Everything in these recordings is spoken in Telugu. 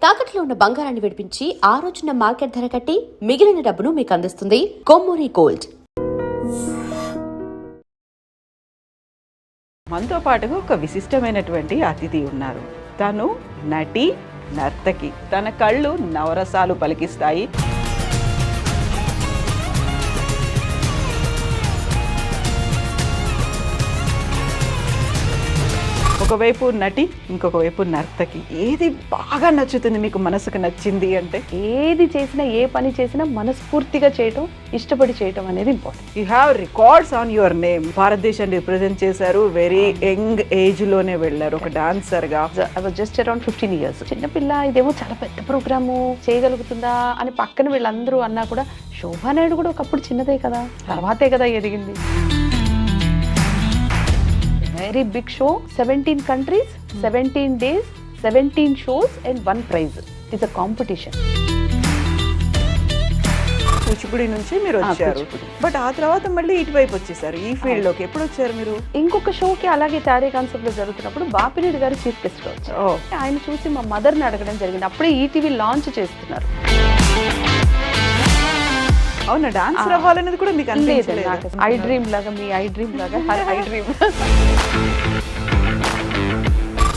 తాకట్లో ఉన్న బంగారాన్ని విడిపించి ఆ రోజున మార్కెట్ ధర కట్టి మిగిలిన డబ్బును మీకు అందిస్తుంది కొమ్మూరి గోల్డ్. మనతో పాటుగా ఒక విశిష్టమైనటువంటి అతిథి ఉన్నారు. తను నటి, నర్తకి. తన కళ్ళు నవరసాలు పలికిస్తాయి. ఒకవైపు నటి, ఇంకొక వైపు నర్తకి. ఏది బాగా నచ్చుతుంది మీకు, మనసుకు నచ్చింది అంటే? ఏది చేసినా, ఏ పని చేసినా మనస్ఫూర్తిగా చేయటం, ఇష్టపడి చేయటం అనేది important. You have records on your name. భారతదేశాన్ని రిప్రజెంట్ చేశారు. వెరీ యంగ్ ఏజ్ లోనే వెళ్ళారు ఒక డాన్సర్ గా. I was just around 15 years. చిన్నపిల్ల, ఇదేమో చాలా పెద్ద ప్రోగ్రాము, చేయగలుగుతుందా అని పక్కన వీళ్ళందరూ అన్నా కూడా, శోభానాయుడు కూడా ఒకప్పుడు చిన్నదే కదా, తర్వాతే కదా ఎదిగింది. Very big show, 17 countries, 17 days, 17 shows and 1 prize. It's a competition. Kuchipudi నుంచి మీరు వచ్చారు, బట్ ఆ తర్వాత మళ్ళీ ఇటువైపు వచ్చేసారు ఈ ఫీల్డ్ లోకి. ఎప్పుడు వచ్చారు మీరు? ఇంకొక షోకి అలాగే తాడే కాన్సెప్ట్ లో జరుగుతున్నప్పుడు బాపిరెడ్డి గారు చీఫ్ గెస్ట్ గా వచ్చారు. ఆయన చూసి మా మదర్ ని అడగడం జరిగింది. అప్పుడే ఈటీవీ లాంచ్ చేస్తున్నారు. అవునా, డాన్స్ అవ్వాలనేది కూడా మీకు అనిపించలేదు? ఐ డ్రీమ్ లాగా, మీ ఐ డ్రీమ్ లాగా, ఐ డ్రీమ్.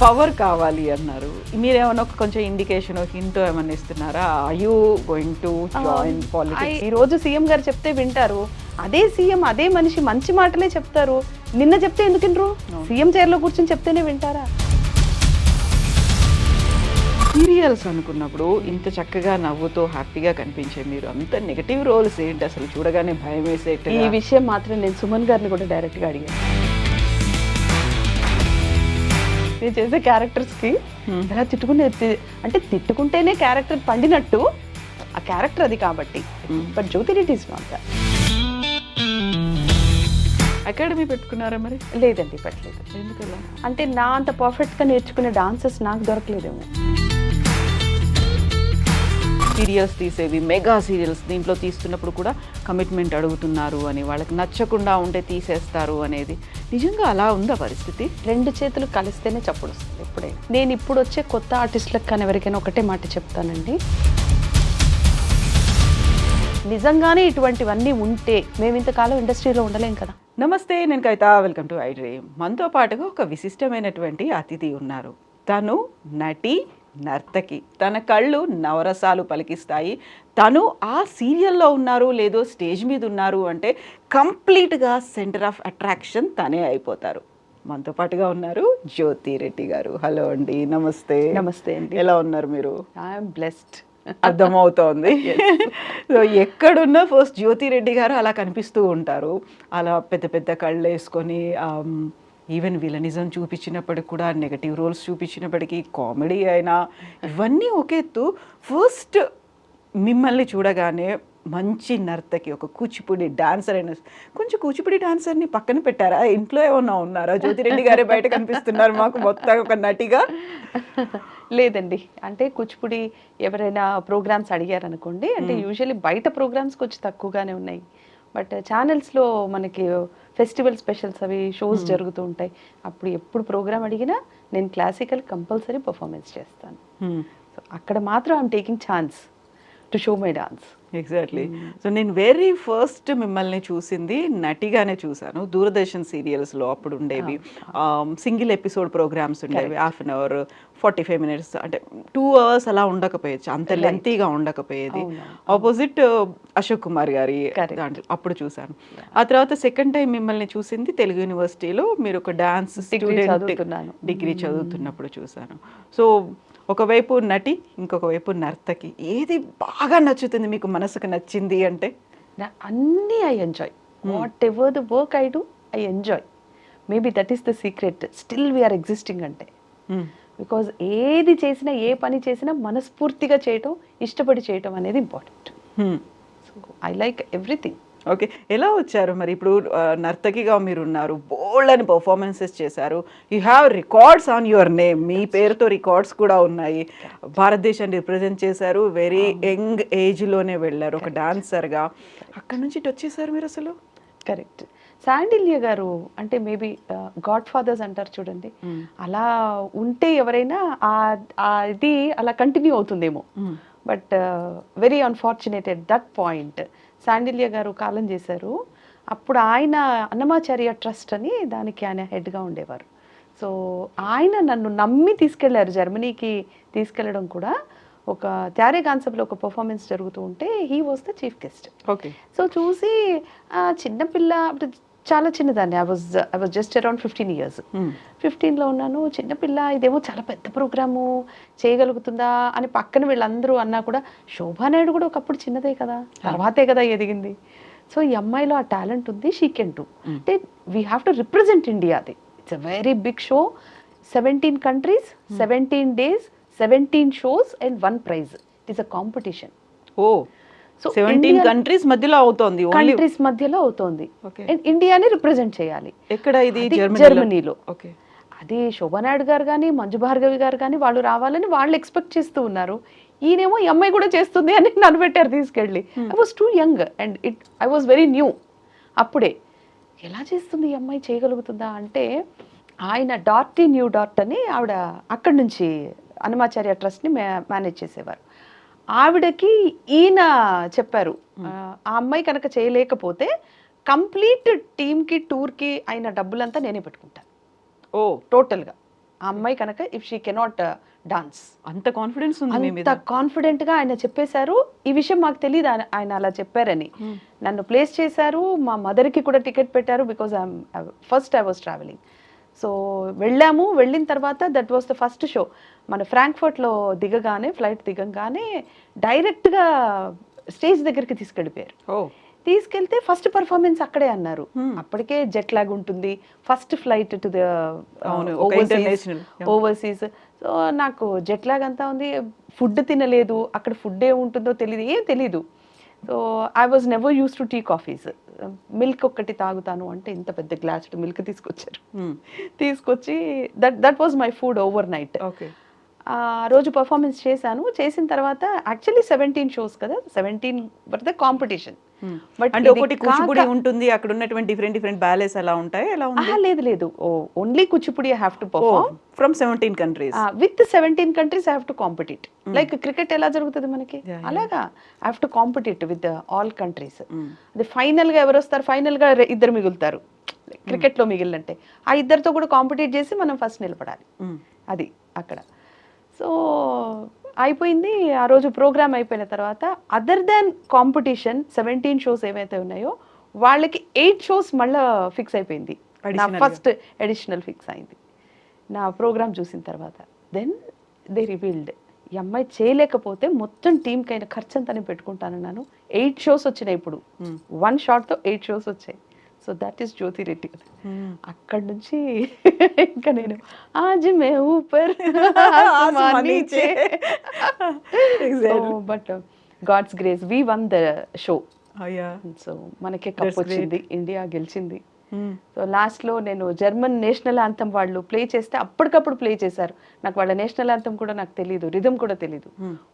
పవర్ కావాలి అన్నారు. మీరేమన్నా కొంచెం ఇండికేషన్, హింట్ ఏమన్నా ఇస్తున్నారా? Are you going to join politics? ఈ రోజు సీఎం గారు చెప్తే వింటారు. అదే సీఎం, అదే మనిషి మంచి మాటలే చెప్తారు. నిన్న చెప్తే ఎందుకు వినరు? సీఎం చైర్ లో కూర్చొని చెప్తేనే వింటారా? సీరియల్స్ అనుకున్నప్పుడు ఇంత చక్కగా నవ్వుతో హ్యాపీగా కనిపించే మీరు, అంత నెగటివ్ రోల్స్ ఏంటి అసలు? చూడగానే భయం వేసేట్టు. ఈ విషయం మాత్రం నేను సుమన్ గారిని కూడా డైరెక్ట్ గా అడిగాను. నేను చేసే క్యారెక్టర్స్ కి ఎలా అంటే తిట్టుకుంటేనే క్యారెక్టర్ పండినట్టు, ఆ క్యారెక్టర్ అది కాబట్టి. But Jyothi Reddy is not that. Academy పెట్టుకున్నారా మరి? లేదండి, పెట్టలేదు. ఎందుకలా? అంటే నా అంత పర్ఫెక్ట్ గా నేర్చుకునే డాన్సర్స్ నాకు దొరకలేదేమో. సీరియల్స్ తీసేవి, మెగా సీరియల్స్, దీంట్లో తీస్తున్నప్పుడు కూడా కమిట్మెంట్ అడుగుతున్నారు అని, వాళ్ళకి నచ్చకుండా ఉంటే తీసేస్తారు అనేది నిజంగా అలా ఉందా పరిస్థితి? 2 చేతులు కలిస్తేనే చప్పుడు వస్తుంది ఎప్పుడే. నేను ఇప్పుడు వచ్చే కొత్త ఆర్టిస్టులకు కానీ ఎవరికైనా ఒకటే మాట చెప్తానండి, నిజంగానే ఇటువంటివన్నీ ఉంటే మేము ఇంతకాలం ఇండస్ట్రీలో ఉండలేం కదా. నమస్తే, నేను Kavitha. Welcome to I dream. మనతో పాటుగా ఒక విశిష్టమైనటువంటి అతిథి ఉన్నారు. తను నటి, నర్తకి. తన కళ్ళు నవరసాలు పలికిస్తాయి. తను ఆ సీరియల్లో ఉన్నారు, లేదో స్టేజ్ మీద ఉన్నారు అంటే కంప్లీట్గా సెంటర్ ఆఫ్ అట్రాక్షన్ తనే అయిపోతారు. మనతో పాటుగా ఉన్నారు జ్యోతి రెడ్డి గారు. హలో అండి, నమస్తే. నమస్తే అండి. ఎలా ఉన్నారు మీరు? I'm blessed. అర్థమవుతోంది. సో ఎక్కడున్నా ఫస్ట్ జ్యోతి రెడ్డి గారు అలా కనిపిస్తూ ఉంటారు. అలా పెద్ద పెద్ద కళ్ళు వేసుకొని, ఈవెన్ విలనిజం చూపించినప్పటికి కూడా, నెగటివ్ రోల్స్ చూపించినప్పటికీ, కామెడీ అయినా, ఇవన్నీ ఒక ఎత్తు. ఫస్ట్ మిమ్మల్ని చూడగానే మంచి నర్తకి, ఒక కూచిపూడి డాన్సర్ అయిన, కొంచెం కూచిపూడి డాన్సర్ని పక్కన పెట్టారా? ఇంట్లో ఏమన్నా ఉన్నారా? జ్యోతిరెడ్డి గారే బయట కనిపిస్తున్నారు మాకు మొత్తం ఒక నటిగా. లేదండి, అంటే కూచిపూడి ఎవరైనా ప్రోగ్రామ్స్ అడిగారనుకోండి, అంటే యూజువల్లీ బయట ప్రోగ్రామ్స్ కొంచెం తక్కువగానే ఉన్నాయి. బట్ ఛానల్స్లో మనకి ఫెస్టివల్ స్పెషల్స్ అవి షోస్ జరుగుతూ ఉంటాయి. అప్పుడు ఎప్పుడు ప్రోగ్రామ్ అడిగినా నేను క్లాసికల్ కంపల్సరీ పర్ఫార్మెన్స్ చేస్తాను. సో అక్కడ మాత్రం I'm taking chance to show my dance. Exactly. So నేను వెరీ ఫస్ట్ మిమ్మల్ని చూసింది నటిగానే చూసాను. దూరదర్శన్ సీరియల్స్లో అప్పుడు ఉండేవి సింగిల్ ఎపిసోడ్ ప్రోగ్రామ్స్ ఉండేవి. 1/2 hour, 45 minutes, అంటే 2 hours అలా ఉండకపోయేది, అంత లెంతీగా ఉండకపోయేది. ఆపోజిట్ అశోక్ కుమార్ గారి దాంట్లో అప్పుడు చూసాను. ఆ తర్వాత సెకండ్ టైం మిమ్మల్ని చూసింది తెలుగు యూనివర్సిటీలో. మీరు ఒక డాన్స్ స్టూడెంట్, డిగ్రీ చదువుతున్నప్పుడు చూసాను. సో ఒకవైపు నటి, ఇంకొక వైపు నర్తకి. ఏది బాగా నచ్చుతుంది మీకు, మనసుకు నచ్చింది అంటే? అన్నీ I enjoy. Whatever the work I do, I enjoy. Maybe that is the secret. Still we are existing అంటే. బికాజ్ ఏది చేసినా, ఏ పని చేసినా మనస్ఫూర్తిగా చేయటం, ఇష్టపడి చేయటం అనేది important. So I like everything. Okay, ఎలా వచ్చారు మరి? ఇప్పుడు నర్తకిగా మీరు ఉన్నారు, బోల్డ్ అని పర్ఫార్మెన్సెస్ చేశారు. You have records on your name. మీ పేరుతో రికార్డ్స్ కూడా ఉన్నాయి. భారతదేశాన్ని రిప్రజెంట్ చేశారు. వెరీ యంగ్ ఏజ్లోనే వెళ్ళారు ఒక డాన్సర్గా. అక్కడ నుంచి ఇటు వచ్చేసారు మీరు అసలు? కరెక్ట్. శాండిల్య గారు అంటే మేబీ గాడ్ ఫాదర్స్ అంటారు చూడండి, అలా ఉంటే ఎవరైనా ఇది అలా కంటిన్యూ అవుతుందేమో. But very unfortunate at that point Shandilya గారు కాలం చేశారు. అప్పుడు ఆయన అన్నమాచార్య ట్రస్ట్ అని దానికి ఆయన హెడ్గా ఉండేవారు. సో ఆయన నన్ను నమ్మి తీసుకెళ్లారు జర్మనీకి. తీసుకెళ్లడం కూడా ఒక త్యారే కాన్సెప్ట్లో ఒక పర్ఫార్మెన్స్ జరుగుతూ ఉంటే he was the chief guest. Okay. So చూసి చిన్నపిల్ల, చాలా చిన్నదాన్ని, I was just around 15 years. 15లో ఉన్నాను, చిన్నపిల్ల, ఇదేమో చాలా పెద్ద ప్రోగ్రాము, చేయగలుగుతుందా అని పక్కన వీళ్ళందరూ అన్నా కూడా, శోభానాయుడు కూడా ఒకప్పుడు చిన్నదే కదా, తర్వాతే కదా ఎదిగింది. సో ఈ అమ్మాయిలో ఆ టాలెంట్ ఉంది, షీ కెన్ డూ. అంటే we have to represent India. అది it's a very big show, 17 countries, 17 days, 17 shows and 1 prize. It is a competition. Oh, so 17 countries మధ్యలో అవుతోంది, కంట్రీస్ మధ్యలో అవుతోంది. అండ్ ఇండియాని రిప్రజెంట్ చేయాలి. ఎక్కడ ఇది? జర్మనీలో. ఓకే. అది శోభానాయుడు గారు కానీ మంజు భార్గవి గారు కానీ వాళ్ళు రావాలని వాళ్ళు ఎక్స్పెక్ట్ చేస్తూ ఉన్నారు. ఈయనేమో ఈ అమ్మాయి కూడా చేస్తుంది అని నన్ను పెట్టారు తీసుకెళ్ళి. I was two young and I was very new. అప్పుడే ఎలా చేస్తుంది ఈ అమ్మాయి, చేయగలుగుతుందా అంటే, ఆయన డార్టీ న్యూ డాట్ అని ఆవిడ అక్కడి నుంచి అన్నమాచార్య ట్రస్ట్ని మేనేజ్ చేసేవారు. ఆవిడకి ఈయన చెప్పారు, ఆ అమ్మాయి కనుక చేయలేకపోతే కంప్లీట్ టీమ్కి టూర్కి అయిన డబ్బులంతా నేనే పెట్టుకుంటాను. ఓ, టోటల్గా ఆ అమ్మాయి కనుక ఇఫ్ షీ కెనాట్ డాన్స్. అంత కాన్ఫిడెన్స్ ఉంది మీ మీద? అంత కాన్ఫిడెంట్గా ఆయన చెప్పేశారు. ఈ విషయం మాకు తెలియదు ఆయన అలా చెప్పారని. నన్ను ప్లేస్ చేశారు, మా మదర్కి కూడా టికెట్ పెట్టారు, because first I was travelling. So వెళ్ళాము. వెళ్ళిన తర్వాత that was the first show. మన ఫ్రాంక్ఫర్ట్లో దిగగానే, ఫ్లైట్ దిగగానే డైరెక్ట్గా స్టేజ్ దగ్గరికి తీసుకెళ్ళిపోయారు. తీసుకెళ్తే ఫస్ట్ పర్ఫార్మెన్స్ అక్కడే అన్నారు. అప్పటికే జెట్ లాగ్ ఉంటుంది, first flight to the overseas. So నాకు జెట్ లాగ్ అంతా ఉంది, ఫుడ్ తినలేదు, అక్కడ ఫుడ్ ఏముంటుందో తెలియదు, ఏం తెలీదు. So I was never use to tea coffees. Milk ఒక్కటి తాగుతాను అంటే ఇంత పెద్ద గ్లాస్ మిల్క్ తీసుకొచ్చారు. తీసుకొచ్చి that was my food overnight. ఆ రోజు పర్ఫార్మెన్స్ చేశాను. చేసిన తర్వాత యాక్చువల్లీ 17 shows కదా, 17 బట్ ద కాంపిటీషన్. బట్ అంటే ఒకటి కూచిపూడి ఉంటుంది, అక్కడ ఉన్నటువంటి డిఫరెంట్ బ్యాలెన్స్ అలా ఉంటాయి? ఎలా ఉంది? లేదు, only Kuchipudi I have to perform from 17 countries. With 17 countries I have to compete. Like cricket ఎలా జరుగుతుంది మనకి, అలాగా I have to compete with all countries. అది ఫైనల్ గా ఎవరు వస్తారు? ఫైనల్ గా 2 మిగులుతారు క్రికెట్ లో మిగిలినంటే. ఆ 2తో కూడా కాంపిటీట్ చేసి మనం ఫస్ట్ నిలబడాలి. అది అక్కడ. సో అయిపోయింది. ఆ రోజు ప్రోగ్రామ్ అయిపోయిన తర్వాత అదర్ దాన్ కాంపిటీషన్ 17 shows ఏవైతే ఉన్నాయో వాళ్ళకి 8 shows మళ్ళీ ఫిక్స్ అయిపోయింది. నా ఫస్ట్ అడిషనల్ ఫిక్స్ అయింది నా ప్రోగ్రామ్ చూసిన తర్వాత. దెన్ దే రివీల్డ్, ఈ అమ్మాయి చేయలేకపోతే మొత్తం టీంకి అయిన ఖర్చు అంతా నేను పెట్టుకుంటానన్నాను. 8 shows వచ్చినాయి. ఇప్పుడు 1 shotతో 8 shows వచ్చాయి. So that is Jyothi Reddy. అక్కడి నుంచి ఇంకా నేను ఆజ్ మే ఊపర్ నీచే. But God's grace we won the show. So మనకే కప్ వచ్చింది, ఇండియా గెలిచింది. సో లాస్ట్లో నేను జర్మన్ నేషనల్ యాంథమ్ వాళ్ళు ప్లే చేస్తే అప్పటికప్పుడు ప్లే చేశారు. నాకు వాళ్ళ నేషనల్ యాంథమ్ కూడా నాకు తెలియదు, రిథమ్ కూడా తెలియదు.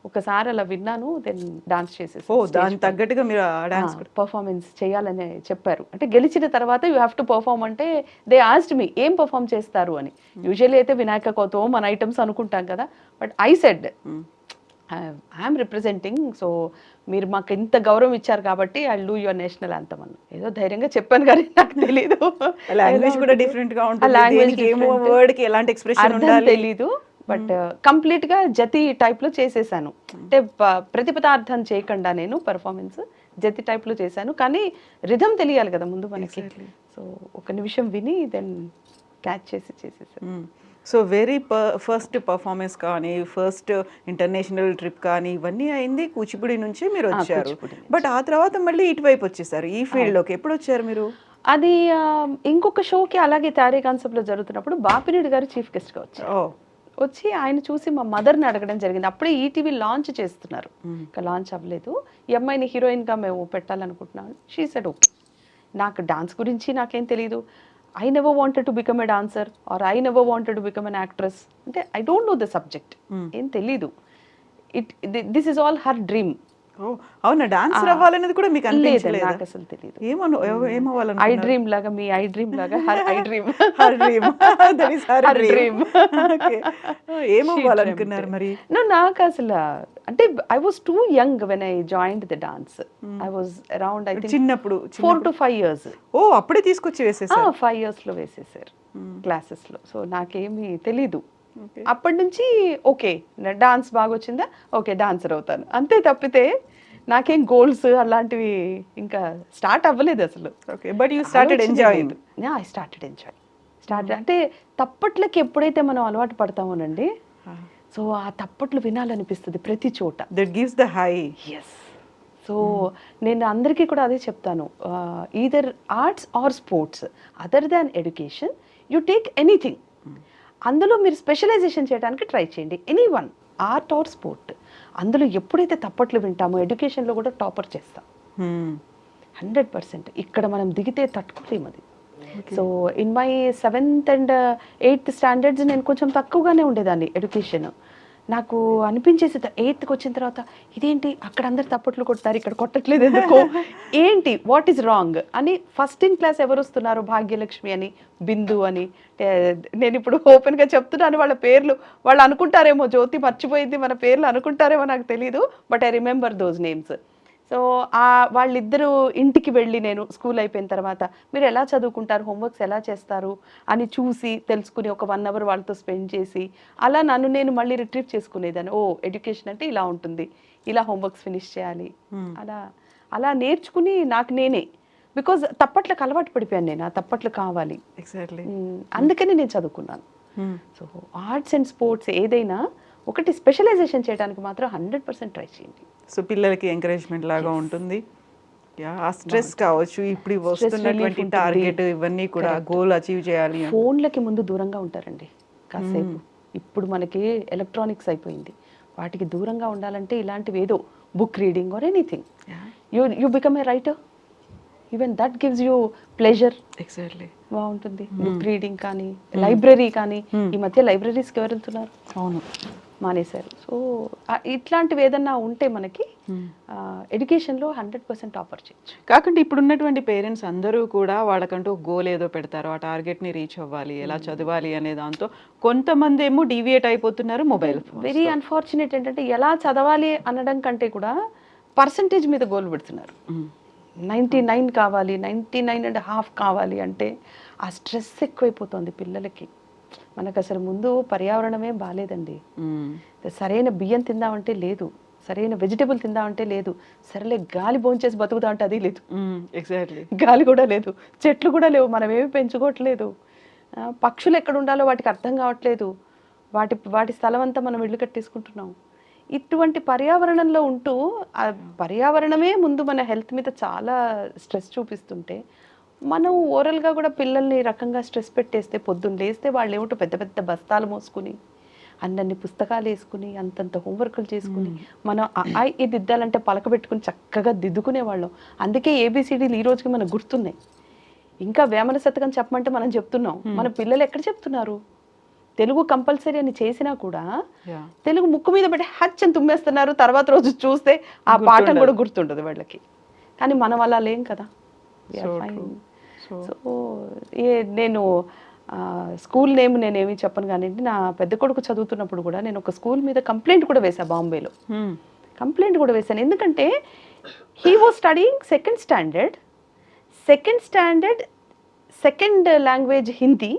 ఒకసారి అలా విన్నాను, దెన్ డాన్స్ చేసేసి దానికి తగ్గట్టుగా మీరు డాన్స్ పర్ఫార్మెన్స్ చేయాలని చెప్పారు. అంటే గెలిచిన తర్వాత యూ హ్యావ్ టు పర్ఫార్మ్ అంటే దే ఆస్క్డ్ మీ ఏం పర్ఫార్మ్ చేస్తారు అని. యూజువల్లీ అయితే వినాయక కౌతుకం మన ఐటమ్స్ అనుకుంటాం కదా, but I said I'm representing, so మీరు మాకు ఇంత గౌరవం ఇచ్చారు కాబట్టి I do your national anthem అని ఏదో ధైర్యంగా చెప్పాను, కానీ నాకు తెలీదు. లాంగ్వేజ్ కూడా డిఫరెంట్ గా ఉంటుంది, వర్డ్ కి ఎలాంటి ఎక్స్ప్రెషన్ ఉండాలి తెలీదు. బట్ కంప్లీట్ గా జతి టైప్ లో చేసేసాను. అంటే ప్రతిపదార్థం చేయకుండా నేను పర్ఫార్మెన్స్ జతి టైప్ లో చేశాను, కానీ రిథమ్ తెలియాలి కదా ముందు మనకి. సో ఒక నిమిషం విని దెన్ క్యాచ్ చేసి చేసేసాను. సో వెరీ ఫస్ట్ పర్ఫార్మెన్స్ కానీ, ఫస్ట్ ఇంటర్నేషనల్ ట్రిప్ కానీ ఇవన్నీ అయింది కూచిపూడి నుంచి మీరు వచ్చారు. బట్ ఆ తర్వాత మళ్ళీ ఇటువైపు వచ్చేసారు ఈ ఫీల్డ్లోకి. ఎప్పుడు వచ్చారు మీరు? అది ఇంకొక షోకి అలాగే తారే కాన్సెప్ట్లో జరుగుతున్నప్పుడు బాపిరెడ్డి గారు చీఫ్ గెస్ట్గా వచ్చారు. వచ్చి ఆయన చూసి మా మదర్ని అడగడం జరిగింది. అప్పుడే ఈటీవీ లాంచ్ చేస్తున్నారు, ఇంకా లాంచ్ అవ్వలేదు. ఈ అమ్మాయిని హీరోయిన్గా మేము పెట్టాలనుకుంటున్నాం. She said okay. నాకు డాన్స్ గురించి నాకేం తెలీదు. I never wanted to become a dancer or I never wanted to become an actress. అంటే I don't know the subject. ఏం తెలీదు. This is all her dream. ఓ అవునా, డాన్సర్ అవ్వాలనేది కూడా మీకు లేదండి, అనిపించలేదు? నాకు అసలు తెలియదు. ఏమవ్వాలను? ఐ డ్రీమ్ లాగా, మీ ఐ డ్రీమ్ లాగా ఐ డ్రీమ్ డ్రీమ్ ఏమవ్వాలనుకున్నారు మరి? నాకు అసలు అంటే I was two young when I joined the dance. I was around I think చిన్నప్పుడు 4 to 5 years. ఓ అప్పుడే తీసుకొచ్చి వేసేసారు. 5 years లో వేసేసారు క్లాసెస్లో. సో నాకేమీ తెలీదు. అప్పటి నుంచి ఓకే డాన్స్ బాగా వచ్చిందా, ఓకే డాన్సర్ అవుతాను అంతే తప్పితే నాకేం గోల్స్ అలాంటివి ఇంకా స్టార్ట్ అవ్వలేదు అసలు. Okay, but you started enjoying. I started enjoy. అంటే తప్పట్లకి ఎప్పుడైతే మనం అలవాటు పడతామోనండి, సో ఆ తప్పట్లు వినాలనిపిస్తుంది ప్రతి చోట. That gives the high. Yes. So నేను అందరికీ కూడా అదే చెప్తాను, either arts or sports other than education you take anything, అందులో మీరు స్పెషలైజేషన్ చేయడానికి ట్రై చేయండి. Any one, art or sport, అందులో ఎప్పుడైతే తప్పట్లు వింటామో ఎడ్యుకేషన్లో కూడా టాపర్ చేస్తాం 100%. ఇక్కడ మనం దిగితే తట్టుకోలేము అది. So in my 7th and 8th standards నేను కొంచెం తక్కువగానే ఉండేదాన్ని ఎడ్యుకేషన్. నాకు అనిపించేసి 8th వచ్చిన తర్వాత ఇదేంటి అక్కడ అందరు తప్పట్లు కొడతారు, ఇక్కడ కొట్టట్లేదు ఎందుకు, ఏంటి వాట్ ఈస్ రాంగ్ అని. ఫస్ట్ ఇన్ క్లాస్ ఎవరు వస్తున్నారు, భాగ్యలక్ష్మి అని, బిందు అని. నేను ఇప్పుడు ఓపెన్గా చెప్తున్నాను వాళ్ళ పేర్లు. వాళ్ళు అనుకుంటారేమో జ్యోతి మర్చిపోయింది మన పేర్లు అనుకుంటారేమో, నాకు తెలీదు, but I remember those names. So వాళ్ళిద్దరూ ఇంటికి వెళ్ళి నేను స్కూల్ అయిపోయిన తర్వాత మీరు ఎలా చదువుకుంటారు, హోంవర్క్స్ ఎలా చేస్తారు అని చూసి తెలుసుకుని ఒక 1 hour వాళ్ళతో స్పెండ్ చేసి అలా నన్ను నేను మళ్ళీ రిట్రీవ్ చేసుకునేదాన్ని. ఓ ఎడ్యుకేషన్ అంటే ఇలా ఉంటుంది, ఇలా హోంవర్క్స్ ఫినిష్ చేయాలి, అలా అలా నేర్చుకుని నాకు నేనే, బికాజ్ తప్పట్లకు అలవాటు పడిపోయాను నేను, ఆ తప్పట్లు కావాలి. ఎగ్జాక్ట్లీ. అందుకని నేను చదువుకున్నాను. సో ఆర్ట్స్ అండ్ స్పోర్ట్స్ ఏదైనా ఒకటి స్పెషలైజేషన్ చేయడానికి మాత్రం 100% ట్రై చేయండి. సో పిల్లలకి ఎంకరేజ్మెంట్ లాగా ఉంటుంది. ఆ స్ట్రెస్ కావచ్చు, ఇప్పుడు వస్తున్నటువంటి టార్గెట్ ఇవన్నీ కూడా గోల్ అచీవ్ చేయాలి. ఫోన్లకి ముందు దూరంగా ఉంటారండి కాసేపు. ఇప్పుడు మనకి ఎలక్ట్రానిక్స్ అయిపోయింది, వాటికి దూరంగా ఉండాలంటే ఇలాంటివి ఏదో book reading or anything. You become a writer, even that gives you pleasure. Exactly, బాగుంటుంది. బుక్ రీడింగ్ కానీ, లైబ్రరీ కానీ. ఈ మధ్య లైబ్రరీస్కి ఎవరు వెళ్తున్నారు? అవును, మానేశారు. సో ఇట్లాంటివి ఏదన్నా ఉంటే మనకి ఎడ్యుకేషన్లో 100% ఆఫర్ చేయొచ్చు. కాకుండా ఇప్పుడు ఉన్నటువంటి పేరెంట్స్ అందరూ కూడా వాళ్ళకంటూ గోల్ ఏదో పెడతారు, ఆ టార్గెట్ని రీచ్ అవ్వాలి, ఎలా చదవాలి అనే దాంతో కొంతమంది ఏమో డీవియేట్ అయిపోతున్నారు మొబైల్ ఫోన్. వెరీ అన్ఫార్చునేట్ ఏంటంటే ఎలా చదవాలి అనడం కంటే కూడా పర్సంటేజ్ మీద గోల్ పెడుతున్నారు. 99 కావాలి, 99.5 కావాలి అంటే ఆ స్ట్రెస్ ఎక్కువైపోతుంది పిల్లలకి. మనకు అసలు ముందు పర్యావరణమే బాగాలేదండి. సరైన బియ్యం తిందామంటే లేదు, సరైన వెజిటేబుల్ తిందామంటే లేదు, సరేలే గాలి భోంచేసి బతుకుదామంటే అది లేదు. ఎగ్జాక్ట్లీ, గాలి కూడా లేదు, చెట్లు కూడా లేవు, మనం ఏమి పెంచుకోవట్లేదు. పక్షులు ఎక్కడ ఉండాలో వాటికి అర్థం కావట్లేదు, వాటి స్థలం అంతా మనం ఇల్లు కట్టేసుకుంటున్నాం. ఇటువంటి పర్యావరణంలో ఉంటూ ఆ పర్యావరణమే ముందు మన హెల్త్ మీద చాలా స్ట్రెస్ చూపిస్తుంటే మనం ఓరల్గా కూడా పిల్లల్ని రకంగా స్ట్రెస్ పెట్టేస్తే పొద్దున్న లేస్తే వాళ్ళు ఏమిటో పెద్ద పెద్ద బస్తాలు మోసుకుని అన్నీ పుస్తకాలు వేసుకుని అంతంత హోంవర్క్లు చేసుకుని మనం ఇది దిద్దాలంటే పలక పెట్టుకుని చక్కగా దిద్దుకునేవాళ్ళం. అందుకే ఏబిసిడీలు ఈ రోజుకి మనకు గుర్తున్నాయి. ఇంకా వేమన శతకం చెప్పమంటే మనం చెప్తున్నాం, మన పిల్లలు ఎక్కడ చెప్తున్నారు? తెలుగు కంపల్సరీ అని చేసినా కూడా తెలుగు ముక్కు మీద పెట్టి హచ్చని తుమ్మేస్తున్నారు, తర్వాత రోజు చూస్తే ఆ పాఠం కూడా గుర్తుండదు వాళ్ళకి. కానీ మనం అలా లేం కదా. సో నేను స్కూల్ నేమ్ నేనేమి చెప్పను కానీ నా పెద్ద కొడుకు చదువుతున్నప్పుడు కూడా నేను ఒక స్కూల్ మీద కంప్లైంట్ కూడా వేశాను, బాంబేలో కంప్లైంట్ కూడా వేశాను. ఎందుకంటే he was studying second standard second language Hindi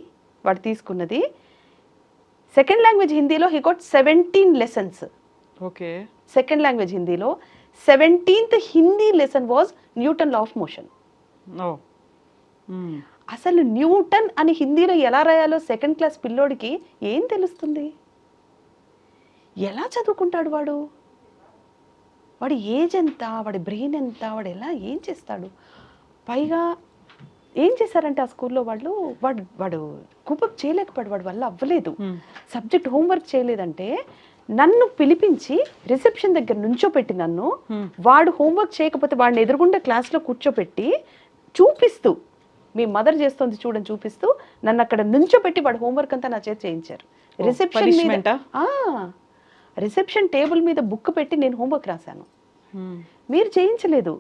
వాడు తీసుకున్నది. సెకండ్ లాంగ్వేజ్ హిందీలో he got 17 lessons. Okay, second language హిందీలో 17th Hindi lesson was Newton law of motion. అసలు న్యూటన్ అని హిందీలో ఎలా రాయాలో సెకండ్ క్లాస్ పిల్లోడికి ఏం తెలుస్తుంది? ఎలా చదువుకుంటాడు వాడి ఏజ్ ఎంత, వాడి బ్రెయిన్ ఎంత, వాడు ఎలా ఏం చేస్తాడు? పైగా ఏం చేశారంటే ఆ స్కూల్లో వాడు కూపప్ చేయలేకపోయాడు, వాడి వల్ల అవ్వలేదు, సబ్జెక్ట్ హోంవర్క్ చేయలేదంటే నన్ను పిలిపించి రిసెప్షన్ దగ్గర నుంచోపెట్టి నన్ను వాడు హోంవర్క్ చేయకపోతే వాడిని ఎదురుగుండా క్లాస్లో కూర్చోపెట్టి చూపిస్తూ మీ మదర్ చేస్తుంది చూడని చూపిస్తూ నన్ను అక్కడ నుంచోపెట్టి వాడు హోంవర్క్ అంతా నా చేత చేయించారు. రిసెప్షన్ టేబుల్ మీద బుక్ పెట్టి నేను హోంవర్క్ రాశాను. మీరు చేయించలేదు,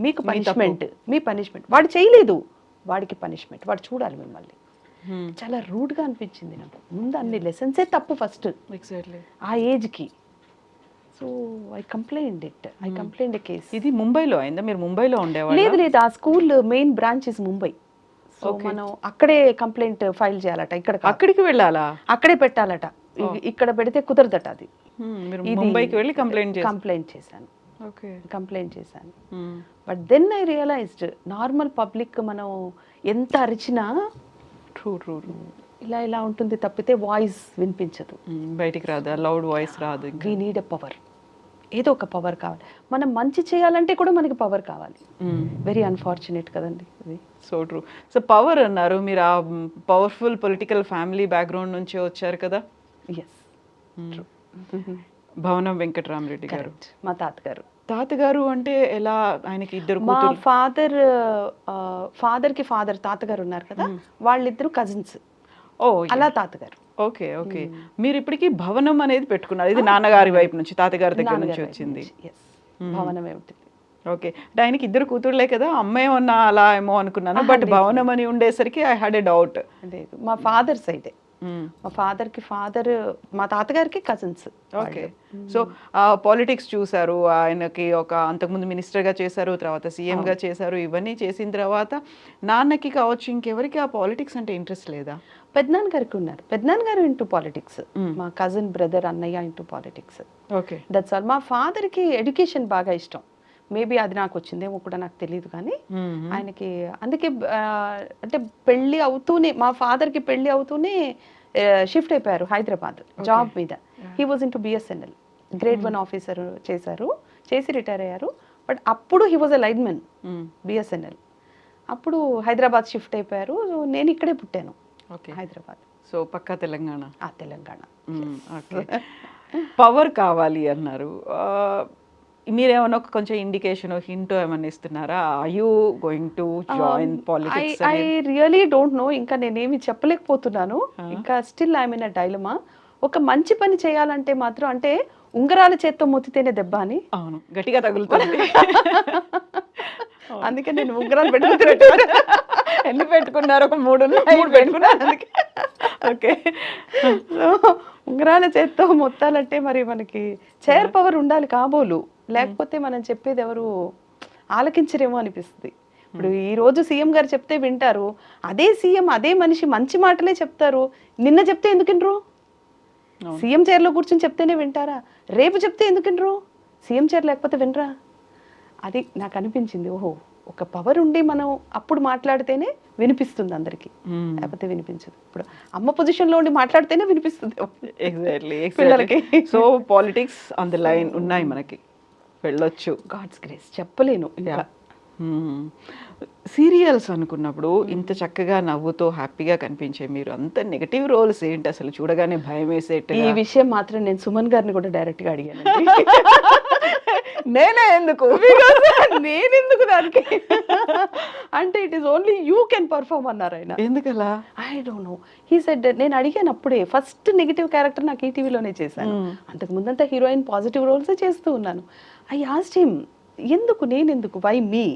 మీకు పనిష్మెంట్, మీ పనిష్మెంట్. వాడు చేయలేదు, వాడికి పనిష్మెంట్, వాడు చూడాలి మిమ్మల్ని. చాలా రూడ్గా అనిపించింది నాకు. ముందు అన్ని లెసన్సే తప్పు ఫస్ట్ ఎగ్జాక్ట్లీ ఆ ఏజ్కి. So I complaint A case. ఇది ముంబైలో అయిందా? మీరు ముంబైలో ఉండేవాళ్ళు? లేదు లేదు, ఆ school main branch is Mumbai. So మనం అక్కడే కంప్లైంట్ ఫైల్ చేయాలట, ఇక్కడ కాదు. అక్కడికి వెళ్ళాలా? అక్కడే పెట్టాలట, ఇక్కడ పెడితే కుదరదట. అది మీరు ముంబైకి వెళ్ళి కంప్లైంట్ చేశాను. ఓకే, కంప్లైంట్ చేశాను. But then I realised normal public మనం ఎంత అరిచినా ట్రూ ట్రూ ఇలా ఇలా ఉంటుంది తప్పితే వాయిస్ వినిపించదు, బయటికి రాదు, లౌడ్ వాయిస్ రాదు. వీ నీడ్ ఎ పవర్, ఏదో ఒక పవర్ కావాలి. మనం మంచి చేయాలంటే కూడా మనకి పవర్ కావాలి. వెరీ అన్ఫార్చునేట్ కదండి అది. So true. సో పవర్ అన్నారు మీరు, ఆ పవర్ఫుల్ పొలిటికల్ ఫ్యామిలీ బ్యాక్గ్రౌండ్ నుంచి వచ్చారు కదా. ఎస్, భవనం వెంకటరామరెడ్డి గారు మా తాతగారు. తాతగారు అంటే ఎలా? ఆయనకి ఇద్దరు మా ఫాదర్కి ఫాదర్ తాతగారు ఉన్నారు కదా, వాళ్ళిద్దరు కజిన్స్. ఓ అలా తాతగారు. Okay okay. మీరు ఇప్పటికీ భవనం అనేది పెట్టుకున్నారు, ఇది నాన్నగారి వైపు నుంచి, తాతగారి దగ్గర నుంచి వచ్చింది. భవనమే ఉంటుంది. ఓకే. అంటే ఆయనకి ఇద్దరు కూతురులే కదా, అమ్మాయి ఉన్న అలా ఏమో అనుకున్నాను, బట్ భవనం అని ఉండేసరికి ఐ హ్యాడ్ ఎ డౌట్. లేదు, మా ఫాదర్ సైడే. మా ఫాదర్కి ఫాదర్, మా తాతగారికి కజిన్స్. ఓకే. సో పాలిటిక్స్ చూసారు, ఆయనకి ఒక అంతకుముందు మినిస్టర్గా చేశారు, తర్వాత సీఎంగా చేశారు. ఇవన్నీ చేసిన తర్వాత నాన్నకి కావచ్చు ఇంకెవరికి ఆ పాలిటిక్స్ అంటే ఇంట్రెస్ట్ లేదా? పెద్దనాన్న గారికి ఉన్నారు, పెద్దనాన్న గారు ఇంటూ పాలిటిక్స్, మా కజిన్ బ్రదర్ అన్నయ్య into politics. Okay, that's all. మా ఫాదర్కి ఎడ్యుకేషన్ బాగా ఇష్టం, మేబీ అది నాకు వచ్చిందేమో కూడా నాకు తెలియదు కానీ ఆయనకి అందుకే అంటే పెళ్ళి అవుతూనే, మా ఫాదర్కి పెళ్ళి అవుతూనే షిఫ్ట్ అయిపోయారు హైదరాబాద్ జాబ్ మీద. He was into BSNL, grade 1 officer చేశారు, చేసి రిటైర్ అయ్యారు. బట్ అప్పుడు he was a lineman BSNL. అప్పుడు హైదరాబాద్ షిఫ్ట్ అయిపోయారు. నేను ఇక్కడే పుట్టాను, హైదరాబాద్. సో పక్కా తెలంగాణ. తెలంగాణ. ఓకే. పవర్ కావాలి అన్నారు, మీరేమన్నా ఒక కొంచెం ఇండికేషన్ హింట్ ఏమన్నా ఇస్తున్నారా? Are you going to join politics? I really don't know, ఇంకా నేనేమి చెప్పలేకపోతున్నాను. ఇంకా still I mean a dilemma. ఒక మంచి పని చేయాలంటే మాత్రం, అంటే ఉంగరాల చేత్తో మొత్తితేనే దెబ్బ అని. అవును, గట్టిగా తగులుతుంది. అందుకే నేను ఉంగరాలు పెట్టుకుంటున్నాను. ఎన్ని పెట్టుకున్నారు? ఒక 3 పెట్టుకున్నాను అందుకే. ఓకే. సో ఉంగరాల చేత్తో మొత్తాలంటే మరి మనకి చైర్ పవర్ ఉండాలి కాబోలు, లేకపోతే మనం చెప్పేది ఎవరు ఆలకించరేమో అనిపిస్తుంది. ఇప్పుడు ఈ రోజు సీఎం గారు చెప్తే వింటారు, అదే సీఎం అదే మనిషి మంచి మాటలే చెప్తారు, నిన్న చెప్తే ఎందుకు వినరు? సీఎం చైర్లో కూర్చొని చెప్తేనే వింటారా? రేపు చెప్తే ఎందుకు వినరు? సీఎం చైర్ లేకపోతే వినరా? అది నాకు అనిపించింది. ఓహో, ఒక పవర్ ఉండి మనం అప్పుడు మాట్లాడితేనే వినిపిస్తుంది అందరికి, లేకపోతే వినిపించదు. ఇప్పుడు అమ్మ పొజిషన్లో ఉండి మాట్లాడితేనే వినిపిస్తుంది ఎగ్జాక్ట్లీ పిల్లలకి. So politics on the line ఉన్నాయి, మనకి వెళ్ళొచ్చు. గాడ్స్ గ్రేస్ చెప్పలేను. సీరియల్స్ అనుకున్నప్పుడు ఇంత చక్కగా నవ్వుతో హ్యాపీగా కనిపించే మీరు అంత నెగటివ్ రోల్స్ ఏంటి అసలు? చూడగానే భయం వేసేట. ఈ విషయం మాత్రం నేను సుమన్ గారిని కూడా డైరెక్ట్ గా అడిగాను. నేనే ఎందుకు దానికి అంటే it is only you can perform అన్నారు ఆయన. ఎందుకలా? I don't know. He said, నేను అడిగాను అప్పుడే, ఫస్ట్ నెగిటివ్ క్యారెక్టర్ నాకు ఈటీవీలోనే చేశాను, అంతకు ముందంతా హీరోయిన్ పాజిటివ్ రోల్స్ చేస్తూ ఉన్నాను. ఐ ఆస్క్డ్ హిమ్, ఎందుకు నేనెందుకు, why me?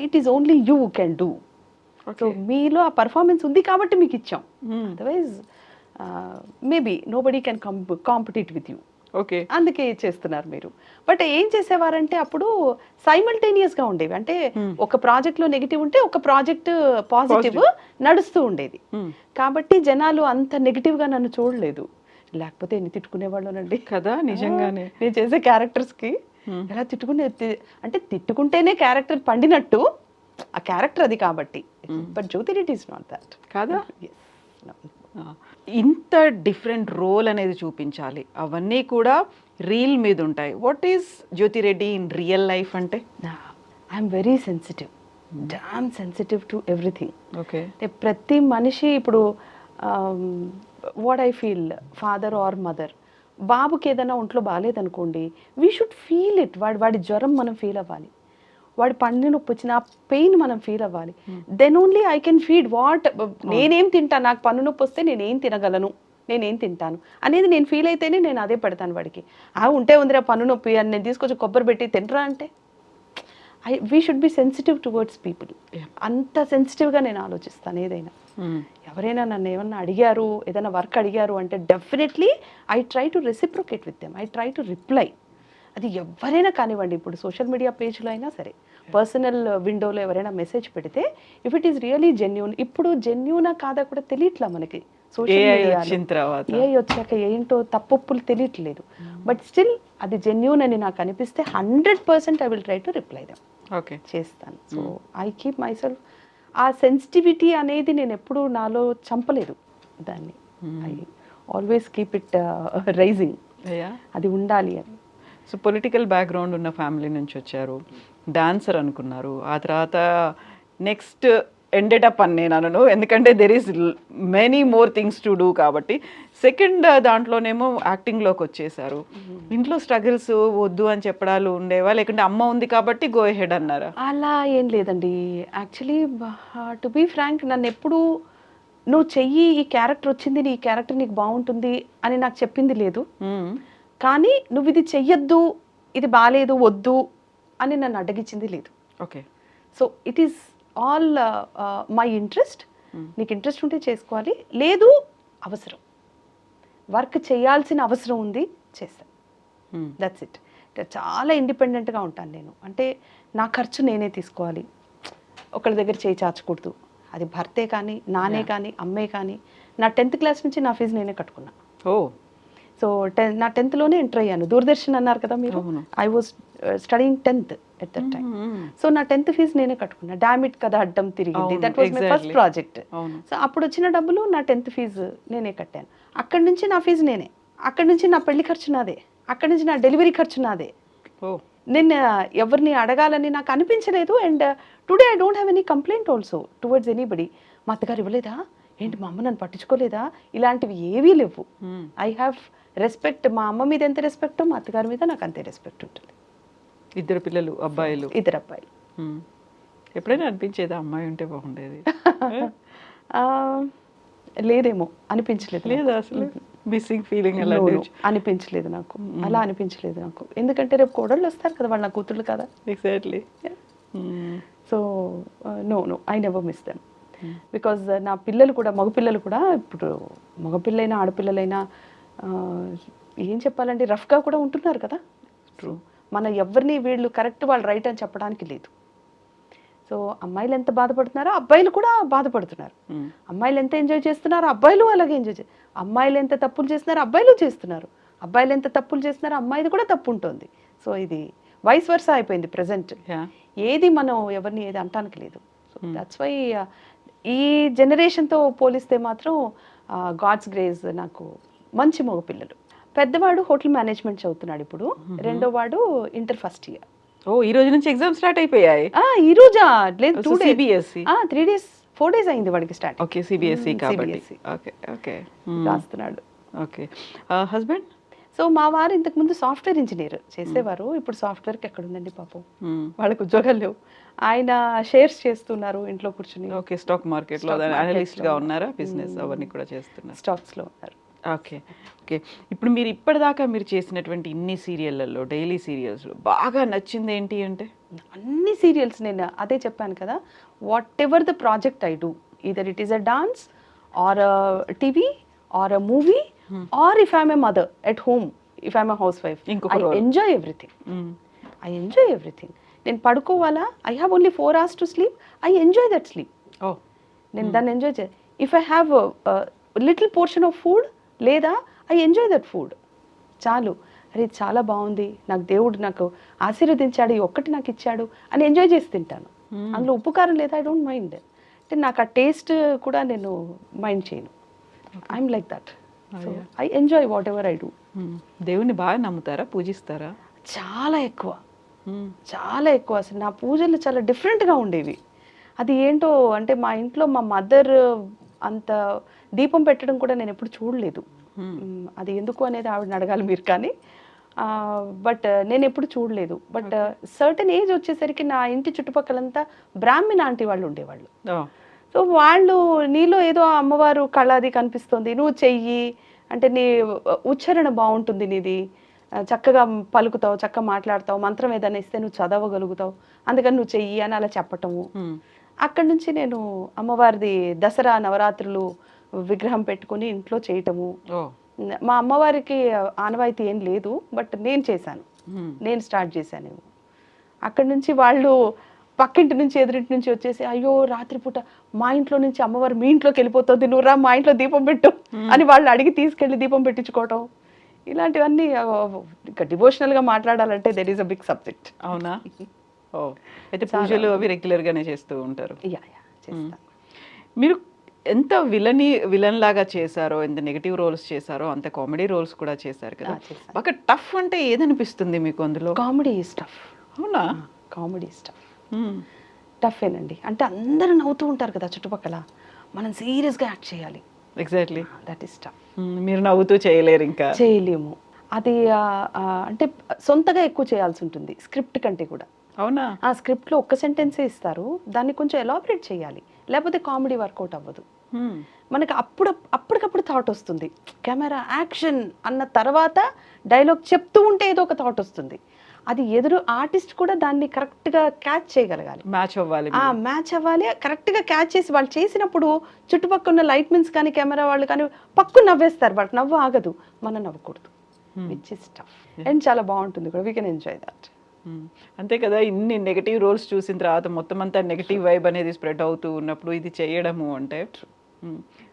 It is only you can do. So మీలో ఆ పర్ఫార్మెన్స్ ఉంది కాబట్టి మీకు ఇచ్చాం, otherwise maybe nobody can compete with you. Okay, అందుకే చేస్తున్నారు మీరు. బట్ ఏం చేసేవారంటే అప్పుడు సైమల్టేనియస్ గా ఉండేవి, అంటే ఒక ప్రాజెక్ట్ లో నెగిటివ్ ఉంటే ఒక ప్రాజెక్ట్ పాజిటివ్ నడుస్తూ ఉండేది. కాబట్టి జనాలు అంత నెగిటివ్ గా నన్ను చూడలేదు, లేకపోతే ఎన్ని తిట్టుకునేవాళ్ళనండి కదా. నిజంగానే నేను చేసే క్యారెక్టర్స్ కి ఎలా తిట్టుకునే, అంటే తిట్టుకుంటేనే క్యారెక్టర్ పండినట్టు, ఆ క్యారెక్టర్ అది కాబట్టి. But Jyothi Reddy is not that కాదా. ఇంత డిఫరెంట్ రోల్ అనేది చూపించాలి, అవన్నీ కూడా రీల్ మీద ఉంటాయి. What is Jyothi Reddy in real life అంటే? I'm very sensitive, damn sensitive to everything. Okay. ప్రతి మనిషి ఇప్పుడు what I feel, father or mother, బాబుకి ఏదైనా ఒంట్లో బాగాలేదనుకోండి, వీ షుడ్ ఫీల్ ఇట్. వాడి జ్వరం మనం ఫీల్ అవ్వాలి, వాడి పండు నొప్పి వచ్చిన ఆ పెయిన్ మనం ఫీల్ అవ్వాలి. Then only I can feed what. నేనేం తింటా, నాకు పన్ను నొప్పి వస్తే నేనేం తినగలను, నేనేం తింటాను అనేది నేను ఫీల్ అయితేనే నేను అదే పెడతాను వాడికి. ఉంటే ఉందిరా పన్ను నొప్పి అని నేను తీసుకొచ్చి కొబ్బరి పెట్టి తినరా అంటే we should be sensitive towards people. అంత సెన్సిటివ్గా నేను ఆలోచిస్తాను ఏదైనా. ఎవరైనా నన్ను ఏమన్నా అడిగారు, ఏదైనా వర్క్ అడిగారు అంటే definitely I try to reciprocate with them, I try to reply. అది ఎవరైనా కానివ్వండి, ఇప్పుడు సోషల్ మీడియా పేజ్లో అయినా సరే, పర్సనల్ విండోలో ఎవరైనా మెసేజ్ పెడితే if it is really genuine, ఇప్పుడు జెన్యూనా కాదా కూడా తెలియట్లా మనకి సోషల్ మీడియా. ఏ వచ్చాక ఏంటో తప్పొప్పులు తెలియట్లేదు. బట్ స్టిల్ అది జెన్యూన్ అని నాకు అనిపిస్తే 100% I will try to reply them. చేస్తాను. So I keep myself. ఆ సెన్సిటివిటీ అనేది నేను ఎప్పుడూ నాలో చంపలేదు దాన్ని. I always keep it rising. అది ఉండాలి అని. సో పొలిటికల్ బ్యాక్గ్రౌండ్ ఉన్న ఫ్యామిలీ నుంచి వచ్చారు, డాన్సర్ అనుకున్నారు, ఆ తర్వాత నెక్స్ట్ ఎండెడ్ అప్ అని నేను అనను, ఎందుకంటే there is many more things to do కాబట్టి. సెకండ్ దాంట్లోనేమో యాక్టింగ్లోకి వచ్చేసారు. ఇంట్లో స్ట్రగుల్స్ వద్దు అని చెప్పడాలు ఉండేవా, లేకుంటే అమ్మ ఉంది కాబట్టి గో హెడ్ అన్నారా? అలా ఏం లేదండి. యాక్చువల్లీ టు బీ ఫ్రాంక్, నన్ను ఎప్పుడు నువ్వు చెయ్యి, ఈ క్యారెక్టర్ వచ్చింది, నీ క్యారెక్టర్ నీకు బాగుంటుంది అని నాకు చెప్పింది లేదు. కానీ నువ్వు ఇది చెయ్యొద్దు, ఇది బాగాలేదు, వద్దు అని నన్ను అడ్డగించింది లేదు. Okay. So it is all my interest. నీకు ఇంట్రెస్ట్ ఉంటే చేసుకోవాలి, లేదు అవసరం, వర్క్ చేయాల్సిన అవసరం ఉంది, చేస్తాను. That's it. చాలా ఇండిపెండెంట్గా ఉంటాను నేను. అంటే నా ఖర్చు నేనే తీసుకోవాలి, ఒకళ్ళ దగ్గర చేయి చాచకూడదు. అది భర్తే కానీ, నానే కానీ, అమ్మే కానీ. నా 10th క్లాస్ నుంచి నా ఫీజు నేనే కట్టుకున్నా. సో నా 10th ఎంటర్ అయ్యాను. దూరదర్శన్ అన్నారు కదా మీరు, I was studying 10th at that time. So నా 10th ఫీజు నేనే కట్టుకున్నా. డామిట్ కదా అడ్డం తిరిగింది, that was my first project. So అప్పుడు వచ్చిన డబ్బులు నా 10th ఫీజు నేనే కట్టాను. అక్కడి నుంచి నా ఫీజు నేనే, అక్కడి నుంచి నా పెళ్లి ఖర్చు నాదే, అక్కడి నుంచి నా డెలివరీ ఖర్చు నాదే. నేను ఎవరిని అడగాలని నాకు అనిపించలేదు. And today I don't have any complaint also towards anybody. మా అత్తగారు ఇవ్వలేదా ఏంటి, మా అమ్మ నన్ను పట్టించుకోలేదా, ఇలాంటివి ఏవీ లేవు. I have respect. మా అమ్మ మీద ఎంత రెస్పెక్టో మా అత్తగారి మీద నాకు అంతే రెస్పెక్ట్ ఉంటుంది. ఇద్దరు పిల్లలు, అబ్బాయిలు? ఇద్దరు అబ్బాయిలు. ఎప్పుడైనా అనిపించేదా అమ్మాయి ఉంటే బాగుండేది? లేదేమో, అనిపించలేదు. లేదా అసలు మిస్సింగ్ ఫీలింగ్ అనిపించలేదు నాకు, అలా అనిపించలేదు నాకు. ఎందుకంటే రేపు కోడళ్ళు వస్తారు కదా, వాళ్ళ నా కూతుళ్ళు కదా. Exactly. So no I never miss them. Because నా పిల్లలు కూడా, మగపిల్లలు కూడా, ఇప్పుడు మగపిల్లైనా ఆడపిల్లలైనా ఏం చెప్పాలంటే రఫ్గా కూడా ఉంటున్నారు కదా. ట్రూ. మన ఎవరిని వీళ్ళు కరెక్ట్, వాళ్ళు రైట్ అని చెప్పడానికి లేదు. సో అమ్మాయిలు ఎంత బాధపడుతున్నారో అబ్బాయిలు కూడా బాధపడుతున్నారు. అమ్మాయిలు ఎంత ఎంజాయ్ చేస్తున్నారో అబ్బాయిలు అలాగే ఎంజాయ్ చేస్తారు. అమ్మాయిలు ఎంత తప్పులు చేస్తున్నారో అబ్బాయిలు చేస్తున్నారు. అబ్బాయిలు ఎంత తప్పులు చేస్తున్నారో అమ్మాయిది కూడా తప్పు ఉంటుంది. సో ఇది వైస్ వర్సా అయిపోయింది ప్రజెంట్. ఏది మనం ఎవరిని ఏది అంటానికి లేదు. సో దట్స్ వై ఈ జనరేషన్తో పోలిస్తే మాత్రం గాడ్స్ గ్రేస్, నాకు మంచి మగ పిల్లలు. పెద్దవాడు హోటల్ మేనేజ్మెంట్ చదువుతున్నాడు ఇప్పుడు, రెండో వాడు ఇంటర్ ఫస్ట్ ఇయర్. ఈ రోజు నుంచి ఎగ్జామ్ స్టార్ట్ అయిపోయాయి? ఈ రోజా లేదు, 2 days, CBSE 3 days 4 days అయింది వాడికి స్టార్ట్. ఓకే, CBSE కాబట్టి. ఓకే ఓకే, రాస్తున్నాడు. ఓకే. హస్బెండ్? సో మా వారు ఇంతకు ముందు సాఫ్ట్వేర్ ఇంజనీర్ చేసేవారు. ఇప్పుడు సాఫ్ట్వేర్కి ఎక్కడ ఉందండి పాపం, వాళ్ళకి ఉద్యోగాలు లేవు. ఆయన షేర్స్ చేస్తున్నారు ఇంట్లో కూర్చుని. ఓకే, స్టాక్ మార్కెట్లో అనలిస్ట్ గా ఉన్నారా? బిజినెస్ అవన్నీ కూడా చేస్తున్నారు, స్టాక్స్ లో ఉన్నారు. Okay okay. ఇప్పుడు మీరు ఇప్పటిదాకా మీరు చేసినటువంటి ఇన్ని సీరియళ్ళల్లో, డైలీ సీరియల్స్లో బాగా నచ్చింది ఏంటి అంటే? అన్ని సీరియల్స్ నేను అదే చెప్పాను కదా, whatever the project I do, either it is a dance or TV or a movie or if I'm a mother at home, if I'm a housewife, I enjoy everything. I enjoy everything. నేను పడుకోవాలా, I have only 4 hours to sleep, I enjoy that sleep. నేను దాన్ని ఎంజాయ్ చే. If I have little portion of food, లేదా ఐ ఎంజాయ్ దట్ ఫుడ్, చాలు. అరే చాలా బాగుంది, నాకు దేవుడు నాకు ఆశీర్వదించాడు, ఈ ఒక్కటి నాకు ఇచ్చాడు అని ఎంజాయ్ చేసి తింటాను. అందులో ఉప్పు కారం లేదా ఐ డోంట్ మైండ్. అంటే నాకు ఆ టేస్ట్ కూడా నేను మైండ్ చేయను. I'm like that. So I enjoy what ever I do. దేవుణ్ణి బాగా నమ్ముతారా, పూజిస్తారా? చాలా ఎక్కువ, చాలా ఎక్కువ. అసలు నా పూజలు చాలా డిఫరెంట్గా ఉండేవి. అది ఏంటో అంటే మా ఇంట్లో మా మదర్ అంత దీపం పెట్టడం కూడా నేను ఎప్పుడు చూడలేదు. అది ఎందుకు అనేది ఆవిడని అడగాలి మీరు. కానీ బట్ నేను ఎప్పుడు చూడలేదు. బట్ సర్టన్ ఏజ్ వచ్చేసరికి నా ఇంటి చుట్టుపక్కలంతా బ్రాహ్మణ ఆంటీ వాళ్ళు ఉండేవాళ్ళు. సో వాళ్ళు నీలో ఏదో అమ్మవారు కళ అది కనిపిస్తుంది, నువ్వు చెయ్యి, అంటే నీ ఉచ్చారణ బాగుంటుంది నీది, చక్కగా పలుకుతావు, చక్కగా మాట్లాడతావు, మంత్రం ఏదైనా ఇస్తే నువ్వు చదవగలుగుతావు, అందుకని నువ్వు చెయ్యి అని అలా చెప్పటము. అక్కడి నుంచి నేను అమ్మవారిది దసరా నవరాత్రులు విగ్రహం పెట్టుకుని ఇంట్లో చేయటము. మా అమ్మవారికి ఆనవాయితీ ఏం లేదు, బట్ నేను చేశాను, నేను స్టార్ట్ చేశాను. అక్కడి నుంచి వాళ్ళు పక్కింటి నుంచి ఎదురింటి నుంచి వచ్చేసి, అయ్యో రాత్రిపూట మా ఇంట్లో నుంచి అమ్మవారు మీ ఇంట్లోకి వెళ్ళిపోతుంది, నువ్వు రా మా ఇంట్లో దీపం పెట్టు అని వాళ్ళు అడిగి తీసుకెళ్ళి దీపం పెట్టించుకోవటం, ఇలాంటివన్నీ ఇంకా డివోషనల్గా మాట్లాడాలంటే that is a big subject. అవునా? ఓ, అయితే పూజలు అవి రెగ్యులర్గానే చేస్తూ ఉంటారు. చేస్తాను. మీరు ఎంత విలన్ లాగా చేశారో, ఎంత నెగిటివ్ రోల్స్ చేశారో అంత కామెడీ రోల్స్ కూడా చేశారు కదా. బాగా టఫ్ అంటే ఏదనిపిస్తుంది మీకు అందులో? Comedy is tough. అవునా? Comedy is tough. టఫేనండి. అంటే అందరూ నవ్వుతూ ఉంటారు కదా చుట్టుపక్కల, మనం సీరియస్గా యాక్ట్ చేయాలి. Exactly, that is tough. మీరు నవ్వుతూ చేయలేరు, ఇంకా చేయలేము. అది అంటే సొంతగా ఎక్కువ చేయాల్సి ఉంటుంది స్క్రిప్ట్ కంటే కూడా. అవునా? ఆ స్క్రిప్ట్లో ఒక్క సెంటెన్సే ఇస్తారు, దాన్ని కొంచెం ఎలాబరేట్ చేయాలి, లేకపోతే కామెడీ వర్కౌట్ అవ్వదు. మనకి అప్పటికప్పుడు థాట్ వస్తుంది, కెమెరా యాక్షన్ అన్న తర్వాత డైలాగ్ చెప్తూ ఉంటే ఏదో ఒక థాట్ వస్తుంది, అది ఎదురు ఆర్టిస్ట్ కూడా దాన్ని కరెక్ట్గా క్యాచ్ చేయగలగాలి, మ్యాచ్ అవ్వాలి. కరెక్ట్గా క్యాచ్ చేసి వాళ్ళు చేసినప్పుడు చుట్టుపక్కల ఉన్న లైట్ మెన్స్ కానీ కెమెరా వాళ్ళు కానీ పక్కన నవ్వేస్తారు, బట్ నవ్వు ఆగదు, మనం నవ్వకూడదు, విచ్ ఇస్ టఫ్. అండ్ చాలా బాగుంటుంది కూడా, వీ కెన్ ఎంజాయ్ దట్. అంతే కదా, ఇన్ని నెగటివ్ రోల్స్ చూసిన తర్వాత మొత్తం అంతా నెగటివ్ వైబ్ అనేది స్ప్రెడ్ అవుతూ ఉన్నప్పుడు ఇది చేయడము అంటే.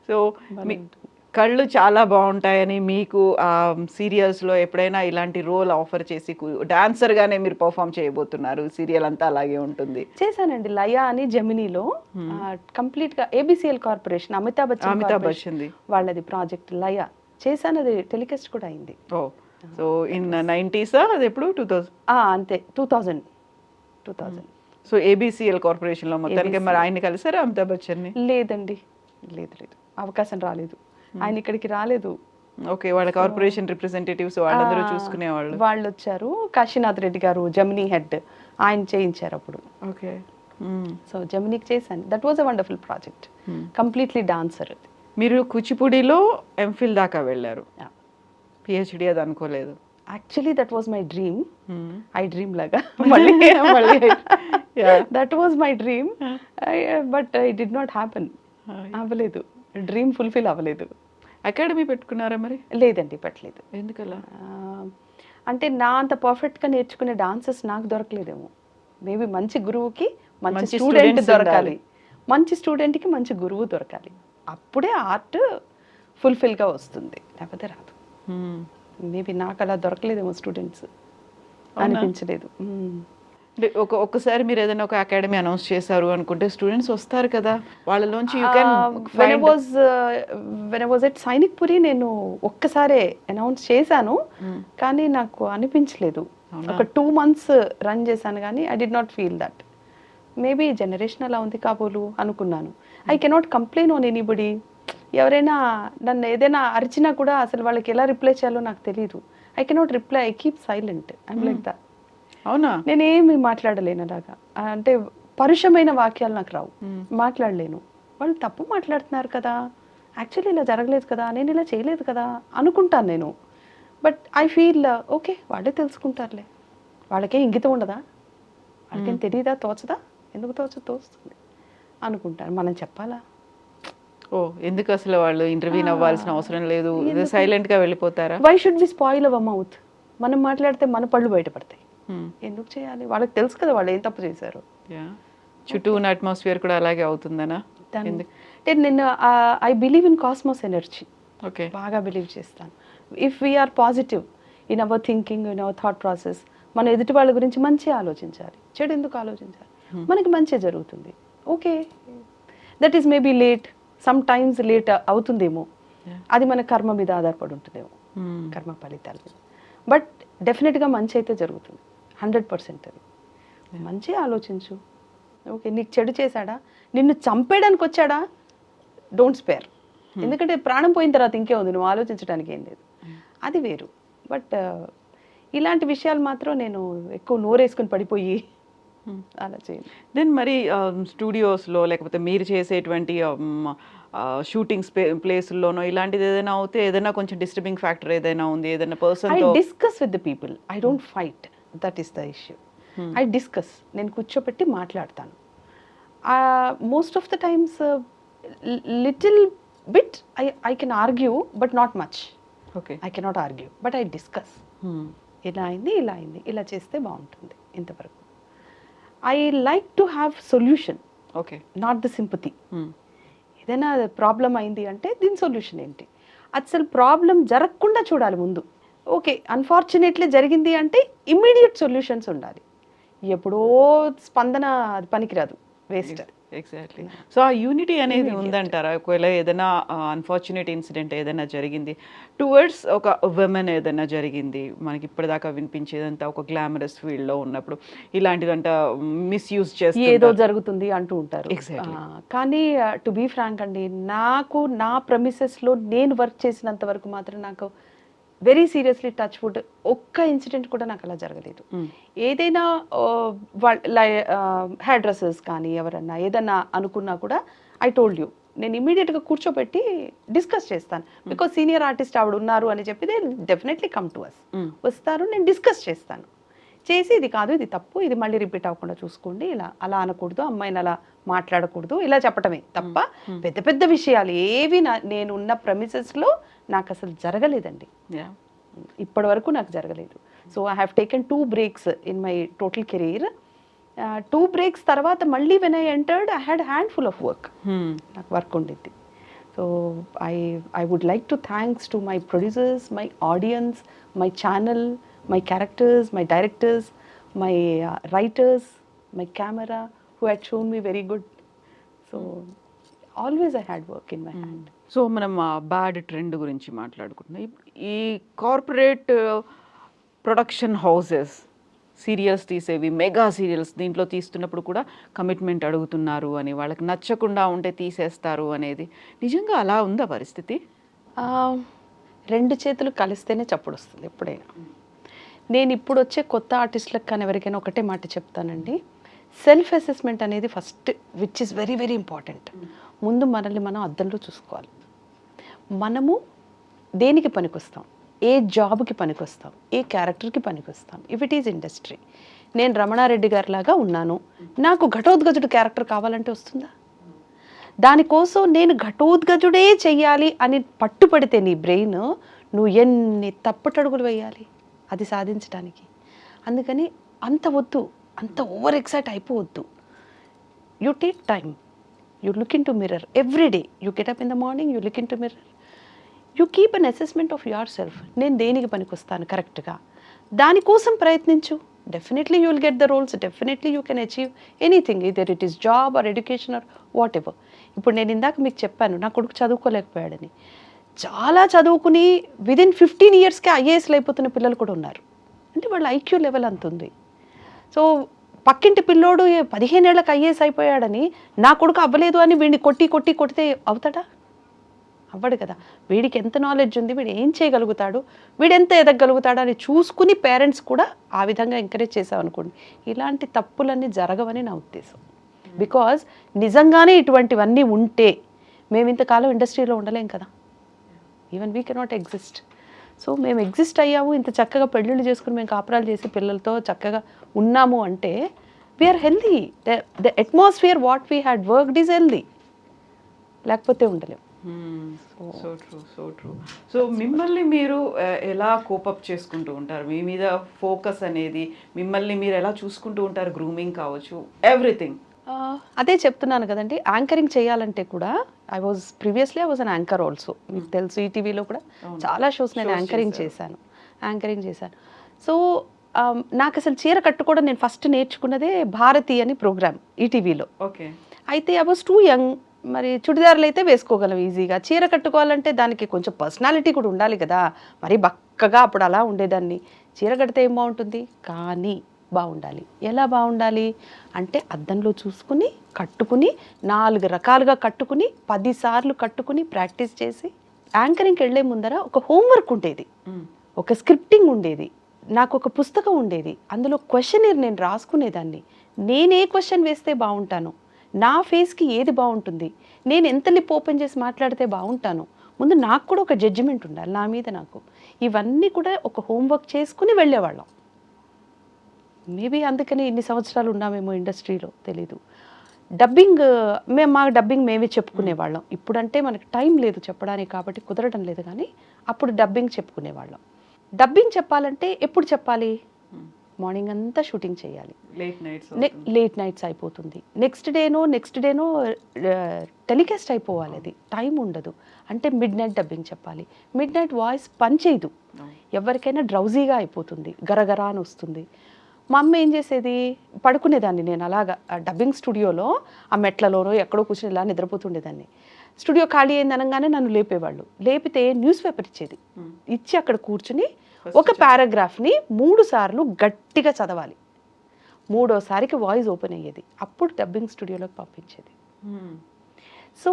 సో మీ కళ్ళు చాలా బాగుంటాయని మీకు సీరియల్స్లో ఎప్పుడైనా ఇలాంటి రోల్ ఆఫర్ చేసి డాన్సర్గానే మీరు పర్ఫామ్ చేయబోతున్నారు, సీరియల్ అంతా అలాగే ఉంటుంది? చేశానండి, లయా అని జెమినీలో కంప్లీట్గా ABCL కార్పొరేషన్ అమితాబ్ బచ్చన్ వాళ్ళది ప్రాజెక్ట్ లయా చేశాను, అది టెలికాస్ట్ కూడా అయింది. ఓ, సో ఇన్ 90s అది ఎప్పుడు 2000? అంతే 2000. సో ABCL కార్పొరేషన్లో మొత్తానికి మరి ఆయన కలిసారా అమితాబ్ బచ్చన్ని? లేదండి, లేదు, అవకాశం రాలేదు, ఆయన ఇక్కడికి రాలేదు. ఓకే, వాళ్ళ కార్పొరేషన్ రిప్రజెంటేటివ్స్ వాళ్ళందరూ చూసుకునేవాళ్ళు. వాళ్ళు వచ్చారు, కాశీనాథ్ రెడ్డి గారు జెమినీ హెడ్, ఆయన చేయించారు అప్పుడు. ఓకే, సో జెమినీకి చేశాను, that was a wonderful project, completely dancer. మీరు కూచిపూడిలో MPhil దాకా వెళ్ళారు, PhD అది అనుకోలేదు? Actually that was my dream, dream లాగా మళ్ళీ that was my dream, but it did not happen. అవ్వలేదు, డ్రీమ్ ఫుల్ఫిల్ అవ్వలేదు. అకాడమీ పెట్టుకున్నారా మరి? లేదండి, పెట్టలేదు. ఎందుకలా? అంటే నా అంత పర్ఫెక్ట్గా నేర్చుకునే డాన్సర్స్ నాకు దొరకలేదేమో, మేబీ మంచి గురువుకి మంచి స్టూడెంట్ దొరకాలి, మంచి స్టూడెంట్కి మంచి గురువు దొరకాలి, అప్పుడే ఆర్ట్ ఫుల్ఫిల్గా వస్తుంది, లేకపోతే రాదు. మేబీ నాకు అలా దొరకలేదేమో, స్టూడెంట్స్ అనిపించలేదు. ఒక్కసారి మీరు ఏదైనా ఒక అకాడమీ అనౌన్స్ చేశారు అనుకుంటే స్టూడెంట్స్ వస్తారు కదా, వాళ్ళలోంచి when I was at Sainikpuri నేను ఒక్కసారే అనౌన్స్ చేశాను, కానీ నాకు అనిపించలేదు. ఒక 2 months రన్ చేశాను కానీ I did not feel that. Maybe generation అలా ఉంది కాబోలు అనుకున్నాను. I cannot complain on anybody. ఎవరైనా నన్ను ఏదైనా అరిచినా కూడా అసలు వాళ్ళకి ఎలా రిప్లై చేయాలో నాకు తెలియదు. I cannot reply, I keep silent, I'm like that. అవునా? నేనేమి మాట్లాడలేను అలాగా, అంటే పరుషమైన వాక్యాలు నాకు రావు, మాట్లాడలేను. వాళ్ళు తప్పు మాట్లాడుతున్నారు కదా, యాక్చువల్లీ ఇలా జరగలేదు కదా, నేను ఇలా చేయలేదు కదా అనుకుంటాను నేను. బట్ ఐ ఫీల్ ఓకే, వాళ్ళే తెలుసుకుంటారులే, వాళ్ళకేం ఇంగితం ఉండదా, వాళ్ళకేం తెలియదా, తోచదా, ఎందుకు తోస్తుంది అనుకుంటాను. మనం చెప్పాలా? ఓ, ఎందుకు అసలు వాళ్ళు ఇంటర్వ్యూ అవ్వాల్సిన అవసరం లేదు, సైలెంట్ గా వెళ్ళిపోతారా? Why should we spoil our mouth? మనం మాట్లాడితే మన పళ్ళు బయటపడతాయి, ఎందుకు చేయాలి? వాళ్ళకి తెలుసు కదా వాళ్ళు ఏం తప్పు చేశారు. చుట్టూ ఉన్న అట్మాస్ఫియర్ కూడా అలాగే అవుతుందనా? నేను I believe in cosmos energy, okay, బాగా బిలీవ్ చేస్తాను. If we are positive in our thinking, in our thought process, మన ఎదుటి వాళ్ళ గురించి మంచి ఆలోచించాలి, చెడు ఎందుకు ఆలోచించాలి, మనకి మంచి జరుగుతుంది. Okay, that is maybe late, some times late అవుతుందేమో, అది మన కర్మ మీద ఆధారపడి ఉంటుందేమో, కర్మ ఫలితాల మీద. బట్ డెఫినెట్గా మంచి అయితే జరుగుతుంది, 100%. అది మంచి ఆలోచించు. ఓకే, నీకు చెడు చేశాడా, నిన్ను చంపేయడానికి వచ్చాడా, డోంట్ స్పేర్. ఎందుకంటే ప్రాణం పోయిన తర్వాత ఇంకే ఉంది, నువ్వు ఆలోచించడానికి ఏం లేదు, అది వేరు. బట్ ఇలాంటి విషయాలు మాత్రం నేను ఎక్కువ నోరేసుకుని పడిపోయి అలా చేయండి. దెన్ మరి స్టూడియోస్లో లేకపోతే మీరు చేసేటువంటి షూటింగ్ ప్లేస్లోనో ఇలాంటిది ఏదైనా అవుతే ఏదైనా కొంచెం డిస్టర్బింగ్ ఫ్యాక్టర్ ఏదైనా ఉంది, ఏదైనా I person discuss with the people, I don't fight, that is the issue. I discuss, నేను కూర్చోపెట్టి మాట్లాడతాను. Most of the times little bit I can argue but not much. Okay. I cannot argue but I discuss. ఇలా అయింది, ఇలా అయింది, ఇలా చేస్తే బాగుంటుంది, ఇంతవరకు. I like to have solution, okay. Not the sympathy. ఏదైనా ప్రాబ్లం అయింది అంటే దీని సొల్యూషన్ ఏంటి, అసలు ప్రాబ్లం జరగకుండా చూడాలి ముందు. ఓకే, అన్ఫార్చునేట్లీ జరిగింది అంటే ఇమ్మీడియట్ సొల్యూషన్స్ ఉండాలి. ఎప్పుడో స్పందన అది పనికిరాదు, వేస్ట్. ఎగ్జాక్ట్లీ. సో ఆ యూనిటీ అనేది ఉందంటారా? ఒకవేళ ఏదైనా అన్ఫార్చునేట్ ఇన్సిడెంట్ ఏదైనా జరిగింది టువర్డ్స్ ఒక విమెన్, ఏదైనా జరిగింది మనకి ఇప్పటిదాకా వినిపించేదంతా ఒక గ్లామరస్ ఫీల్డ్లో ఉన్నప్పుడు ఇలాంటిదంట మిస్యూజ్ చేస్తే ఏదో జరుగుతుంది అంటూ ఉంటారు. Exactly. కానీ టు బీ ఫ్రాంక్ అండి, నాకు నా ప్రమిసెస్లో నేను వర్క్ చేసినంత వరకు మాత్రం నాకు వెరీ సీరియస్లీ టచ్ వుడ్ ఒక్క ఇన్సిడెంట్ కూడా నాకు అలా జరగలేదు. ఏదైనా హెయిర్ డ్రెస్సర్స్ కానీ ఎవరన్నా ఏదన్నా అనుకున్నా కూడా ఐ టోల్డ్ యూ, నేను ఇమీడియట్గా కూర్చోబెట్టి డిస్కస్ చేస్తాను. బికాజ్ సీనియర్ ఆర్టిస్ట్ ఆవిడ ఉన్నారు అని చెప్పి they definitely come to us, వస్తారు, నేను డిస్కస్ చేస్తాను. చేసి ఇది కాదు, ఇది తప్పు, ఇది మళ్ళీ రిపీట్ అవ్వకుండా చూసుకోండి, ఇలా అలా అనకూడదు, అమ్మాయిని అలా మాట్లాడకూడదు, ఇలా చెప్పటమే తప్ప పెద్ద పెద్ద విషయాలు ఏవి నేను ఉన్న ప్రమిసెస్లో నాకు అసలు జరగలేదండి. ఇప్పటి వరకు నాకు జరగలేదు. So I have taken 2 breaks in my total career. 2 breaks తర్వాత మళ్ళీ when I entered I had handful of work, నాకు వర్క్ ఉండిద్ది. So I would like to thanks to my producers, my audience, my channel, my characters, my directors, my writers, my camera, who had shown me very good. So always I had work in my hand. So మనం బ్యాడ్ ట్రెండ్ గురించి మాట్లాడుకుంటున్నాం. ఈ కార్పొరేట్ ప్రొడక్షన్ హౌసెస్ సీరియల్స్ తీసేవి, మెగా సీరియల్స్ దీంట్లో తీస్తున్నప్పుడు కూడా కమిట్మెంట్ అడుగుతున్నారు అని, వాళ్ళకి నచ్చకుండా ఉంటే తీసేస్తారు అనేది నిజంగా అలా ఉందా పరిస్థితి? 2 చేతులు కలిస్తేనే చప్పుడు వస్తుంది ఎప్పుడైనా. నేను ఇప్పుడు వచ్చే కొత్త ఆర్టిస్టులకు కానీ ఎవరికైనా ఒకటే మాట చెప్తానండి, సెల్ఫ్ అసెస్మెంట్ అనేది first, which is very very important. ముందు మనల్ని మనం అద్దంలో చూసుకోవాలి. మనము దేనికి పనికొస్తాం, ఏ జాబ్కి పనికొస్తాం, ఏ క్యారెక్టర్కి పనికొస్తాం. ఇఫ్ ఇట్ ఈజ్ ఇండస్ట్రీ, నేను రమణారెడ్డి గారి లాగా ఉన్నాను, నాకు ఘటోద్గజుడు క్యారెక్టర్ కావాలంటే వస్తుందా? దానికోసం నేను ఘటోద్గజుడే చెయ్యాలి అని పట్టుపడితే నీ బ్రెయిన్, నువ్వు ఎన్ని తప్పటడుగులు వేయాలి అది సాధించడానికి. అందుకని అంత వద్దు, అంత ఓవర్ ఎక్సైట్ అయిపోవద్దు. You take time, you look into mirror every day, you get up in the morning, you look into mirror, you keep an assessment of yourself. నేను దేనికి పనికొస్తాను కరెక్ట్గా, దానికోసం ప్రయత్నించు. Definitely you will get the roles, definitely you can achieve anything, either it is job or education or whatever. ఇప్పుడు నేను ఇందాక మీకు చెప్పాను నా కొడుకు చదువుకోలేకపోయాడని. చాలా చదువుకుని విదిన్ 15 yearsకే ఐఏఎస్లు అయిపోతున్న పిల్లలు కూడా ఉన్నారు. అంటే వాళ్ళ ఐక్యూ లెవెల్ అంత ఉంది. సో పక్కింటి పిల్లోడు 15 ఏళ్ళకి ఐఏఎస్ అయిపోయాడని నా కొడుకు అవ్వలేదు అని వీడిని కొడితే అవుతాడా? అవ్వడు కదా. వీడికి ఎంత నాలెడ్జ్ ఉంది, వీడు ఏం చేయగలుగుతాడు, వీడు ఎంత ఎదగలుగుతాడు అని చూసుకుని పేరెంట్స్ కూడా ఆ విధంగా ఎంకరేజ్ చేసామనుకోండి, ఇలాంటి తప్పులన్నీ జరగవని నా ఉద్దేశం. బికాజ్ నిజంగానే ఇటువంటివన్నీ ఉంటే మేము ఇంతకాలం ఇండస్ట్రీలో ఉండలేం కదా. Even we cannot exist. So మేము ఎగ్జిస్ట్ అయ్యాము, ఇంత చక్కగా పెళ్ళిళ్ళు చేసుకుని మేము కాపురాలు చేసి పిల్లలతో చక్కగా ఉన్నాము అంటే we are healthy. The atmosphere what we had worked is healthy, లేకపోతే ఉండలేము. So true, so true. So మిమ్మల్ని మీరు ఎలా కోపప్ చేసుకుంటూ ఉంటారు? మీ మీద ఫోకస్ అనేది మిమ్మల్ని మీరు ఎలా చూసుకుంటూ ఉంటారు? గ్రూమింగ్ కావచ్చు, ఎవ్రీథింగ్. అదే చెప్తున్నాను కదండి, యాంకరింగ్ చేయాలంటే కూడా I was an anchor also. మీకు తెలుసు ఈటీవీలో కూడా చాలా షోస్ నేను యాంకరింగ్ చేశాను. సో నాకు అసలు చీర కట్టుకోవడం నేను ఫస్ట్ నేర్చుకున్నదే భారతి అని ప్రోగ్రామ్ ఈటీవీలో. ఓకే. అయితే ఐ వాజ్ టూ యంగ్. మరి చుడిదారులు అయితే వేసుకోగలం ఈజీగా, చీర కట్టుకోవాలంటే దానికి కొంచెం పర్సనాలిటీ కూడా ఉండాలి కదా. మరి బక్కగా అప్పుడు అలా ఉండేదాన్ని. చీర కడితే ఏం బాగుంటుంది, కానీ బాగుండాలి. ఎలా బాగుండాలి అంటే అద్దంలో చూసుకుని కట్టుకుని 4 రకాలుగా కట్టుకుని 10 సార్లు కట్టుకుని ప్రాక్టీస్ చేసి యాంకరింగ్కి వెళ్ళే ముందర ఒక హోంవర్క్ ఉండేది, ఒక స్క్రిప్టింగ్ ఉండేది, నాకు ఒక పుస్తకం ఉండేది, అందులో క్వశ్చనీర్ నేను రాసుకునేదాన్ని. నేనే క్వశ్చన్ వేస్తే బాగుంటాను, నా ఫేస్కి ఏది బాగుంటుంది, నేను ఎంత లిప్ ఓపెన్ చేసి మాట్లాడితే బాగుంటాను, ముందు నాకు కూడా ఒక జడ్జిమెంట్ ఉండాలి నా మీద నాకు. ఇవన్నీ కూడా ఒక హోంవర్క్ చేసుకుని వెళ్ళేవాళ్ళం. మేబీ అందుకని ఇన్ని సంవత్సరాలు ఉన్నామేమో ఇండస్ట్రీలో, తెలీదు. డబ్బింగ్ మా డబ్బింగ్ మేమే చెప్పుకునేవాళ్ళం. ఇప్పుడంటే మనకి టైం లేదు చెప్పడానికి కాబట్టి కుదరడం లేదు, కానీ అప్పుడు డబ్బింగ్ చెప్పుకునేవాళ్ళం. డబ్బింగ్ చెప్పాలంటే ఎప్పుడు చెప్పాలి, మార్నింగ్ అంతా షూటింగ్ చేయాలి, లేట్ నైట్స్ అయిపోతుంది, నెక్స్ట్ డేనో టెలికాస్ట్ అయిపోవాలి, అది టైం ఉండదు. అంటే మిడ్ నైట్ డబ్బింగ్ చెప్పాలి. మిడ్ నైట్ వాయిస్ పనిచేయదు, ఎవరికైనా డ్రౌజీగా అయిపోతుంది, గరగరా అని వస్తుంది. మా అమ్మ ఏం చేసేది, పడుకునేదాన్ని నేను అలాగా డబ్బింగ్ స్టూడియోలో ఆ మెట్లలోనో ఎక్కడో కూర్చొని ఇలా నిద్రపోతుండేదాన్ని. స్టూడియో ఖాళీ అయింది అనగానే నన్ను లేపేవాళ్ళు. లేపితే న్యూస్ పేపర్ ఇచ్చేది, ఇచ్చి అక్కడ కూర్చుని ఒక పారాగ్రాఫ్ని 3 సార్లు గట్టిగా చదవాలి. 3వసారికి వాయిస్ ఓపెన్ అయ్యేది, అప్పుడు డబ్బింగ్ స్టూడియోలోకి పంపించేది. సో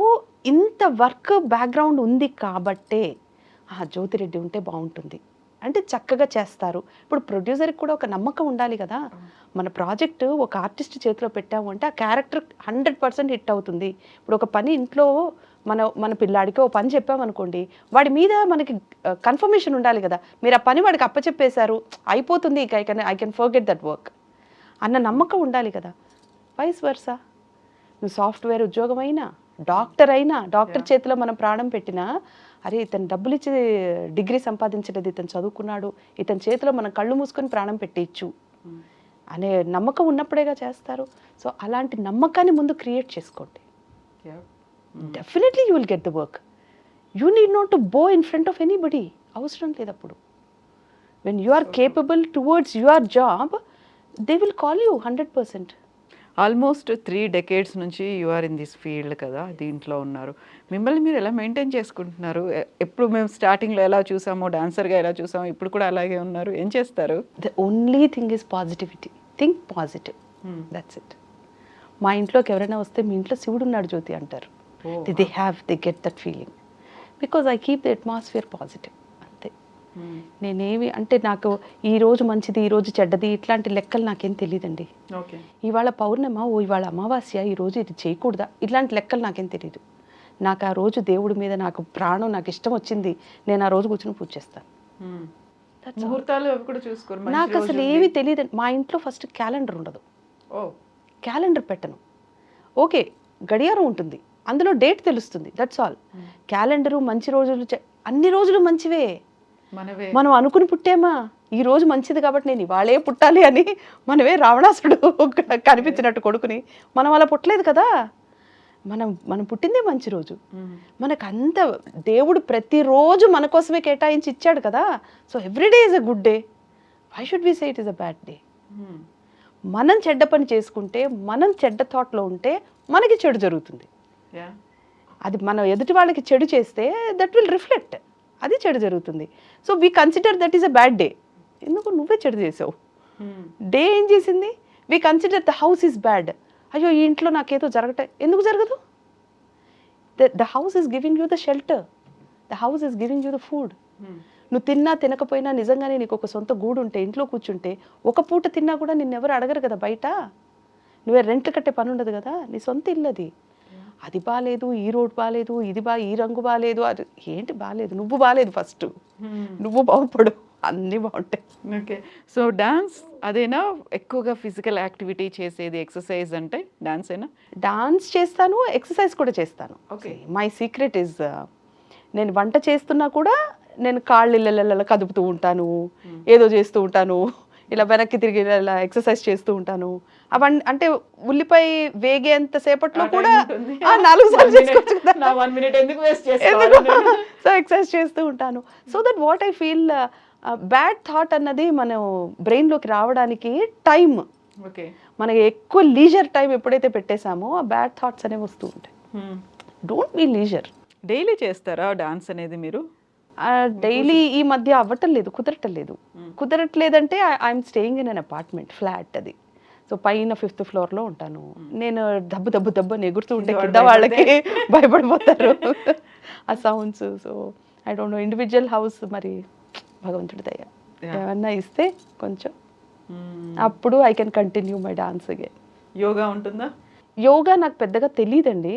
ఇంత వర్క్ బ్యాక్గ్రౌండ్ ఉంది కాబట్టే జ్యోతిరెడ్డి ఉంటే బాగుంటుంది అంటే చక్కగా చేస్తారు. ఇప్పుడు ప్రొడ్యూసర్కి కూడా ఒక నమ్మకం ఉండాలి కదా, మన ప్రాజెక్టు ఒక ఆర్టిస్ట్ చేతిలో పెట్టాము అంటే ఆ క్యారెక్టర్ 100% హిట్ అవుతుంది. ఇప్పుడు ఒక పని ఇంట్లో మన పిల్లాడికి ఓ పని చెప్పామనుకోండి, వాడి మీద మనకి కన్ఫర్మేషన్ ఉండాలి కదా, మీరు ఆ పని వాడికి అప్పచెప్పేశారు అయిపోతుంది, ఇక I can forget that work అన్న నమ్మకం ఉండాలి కదా. వైస్ వర్సా, నువ్వు సాఫ్ట్వేర్ ఉద్యోగం అయినా, డాక్టర్ చేతిలో మనం ప్రాణం పెట్టినా, అరే ఇతను డబ్బులు ఇచ్చి డిగ్రీ సంపాదించలేదు, ఇతను చదువుకున్నాడు, ఇతని చేతిలో మనం కళ్ళు మూసుకొని ప్రాణం పెట్టేయచ్చు అనే నమ్మకం ఉన్నప్పుడేగా చేస్తారు. సో అలాంటి నమ్మకాన్ని ముందు క్రియేట్ చేసుకోండి, definitely you will get the work. You need not to bow in front of anybody, అవసరం లేదు. అప్పుడు when you are capable towards your job, they will call you 100%. Almost 3 decades నుంచి you are in this field కదా, దీంట్లో ఉన్నారు. మిమ్మల్ని మీరు ఎలా మెయింటైన్ చేసుకుంటున్నారు? ఎప్పుడు మేము స్టార్టింగ్లో ఎలా చూసామో, డాన్సర్గా ఎలా చూసామో, ఇప్పుడు కూడా అలాగే ఉన్నారు, ఏం చేస్తారు? The only thing is positivity. Think positive, that's it. మా ఇంట్లోకి ఎవరైనా వస్తే మీ ఇంట్లో శివుడు ఉన్నాడు జ్యోతి అంటారు. They get that feeling because I keep the atmosphere positive. అంతే. నేనేమి అంటే నాకు ఈ రోజు మంచిది, ఈ రోజు చెడ్డది, ఇట్లాంటి లెక్కలు నాకేం తెలియదండి. ఇవాళ పౌర్ణమ, ఇవాళ అమావాస్య, ఈ రోజు ఇది చేయకూడదా, ఇట్లాంటి లెక్కలు నాకేం తెలియదు. నాకు ఆ రోజు దేవుడి మీద నాకు ప్రాణం, నాకు ఇష్టం వచ్చింది, నేను ఆ రోజు కూర్చొని పూజ చేస్తాను. నాకు అసలు ఏమీ తెలియదండి. మా ఇంట్లో ఫస్ట్ క్యాలెండర్ ఉండదు, క్యాలెండర్ పెట్టను. ఓకే, గడియారం ఉంటుంది, అందులో డేట్ తెలుస్తుంది, దట్స్ ఆల్. క్యాలెండరు మంచి రోజులు, అన్ని రోజులు మంచివే. మనం అనుకుని పుట్టామా, ఈ రోజు మంచిది కాబట్టి నేను ఇవాళే పుట్టాలి అని మనమే రావణాసుడు కనిపించినట్టు కొడుకుని మనం అలా పుట్టలేదు కదా. మనం పుట్టిందే మంచి రోజు. మనకు అంత దేవుడు ప్రతిరోజు మన కోసమే కేటాయించి ఇచ్చాడు కదా. So everyday is a good day, why should we say it is a bad day? మనం చెడ్డ పని చేసుకుంటే, మనం చెడ్డ థాట్లో ఉంటే మనకి చెడు జరుగుతుంది. అది మనం ఎదుటి వాళ్ళకి చెడు చేస్తే దట్ విల్ రిఫ్లెక్ట్, అది చెడు జరుగుతుంది. So we consider that is a bad day. ఎందుకు నువ్వే చెడు చేసావు, డే ఏం చేసింది? We consider the house is bad. అయ్యో ఈ ఇంట్లో నాకేదో ఎందుకు జరగదు? The house is giving you the shelter, the house is giving you the food. నువ్వు తిన్నా తినకపోయినా నిజంగానే నీకు ఒక సొంత గూడు ఉంటే, ఇంట్లో కూర్చుంటే, ఒక పూట తిన్నా కూడా నిన్నెవరు అడగరు కదా బయట. నువ్వే రెంట్ కట్టే పని ఉండదు కదా, నీ సొంత ఇల్లు అది. అది బాగాలేదు, ఈ రోడ్ బాగాలేదు, ఈ రంగు బాగాలేదు, అది ఏంటి బాగాలేదు, నువ్వు బాగాలేదు, ఫస్ట్ నువ్వు బాగుపడు, అన్నీ బాగుంటాయి. ఓకే. సో డాన్స్ అదేనా ఎక్కువగా ఫిజికల్ యాక్టివిటీ చేసేది, ఎక్సర్సైజ్ అంటే డాన్స్ అయినా? డాన్స్ చేస్తాను, ఎక్సర్సైజ్ కూడా చేస్తాను. ఓకే, మై సీక్రెట్ ఇస్, నేను వంట చేస్తున్నా కూడా నేను కాళ్ళు ఇళ్ళ కదుపుతూ ఉంటాను, ఏదో చేస్తూ ఉంటాను, ఇలా వెనక్కి తిరిగి ఇలా ఎక్సర్సైజ్ చేస్తూ ఉంటాను. అవన్నీ అంటే ఉల్లిపాయ వేగేంత సేపట్లో కూడా 4 సార్లు చేసుకోవచ్చు కదా, 1 minute ఎందుకు వేస్ట్ సో ఎక్సర్సైజ్ చేస్తూ ఉంటాను. So that what I feel, bad thought అన్నది మనం బ్రెయిన్లోకి రావడానికి టైం, మనకి ఎక్కువ లీజర్ టైం ఎప్పుడైతే పెట్టేశామో ఆ బ్యాడ్ థాట్స్ అనేవి వస్తూ ఉంటాయి. Don't be leisure. డైలీ చేస్తారా డాన్స్ అనేది మీరు? డైలీ ఈ మధ్య అవ్వటం లేదు, కుదరట్లేదంటే I'm staying in an apartment, flat అది. సో పైన 5th floorలో ఉంటాను నేను. దబ్బు అని ఎగురుతూ ఉంటే కింద వాళ్ళకి భయపడిపోతారు ఆ sounds. So I don't know, individual house మరి భగవంతుడి దయ ఏమన్నా ఇస్తే కొంచెం, అప్పుడు I can continue my dance again. Yoga ఉంటుందా? యోగా నాకు పెద్దగా తెలియదండి.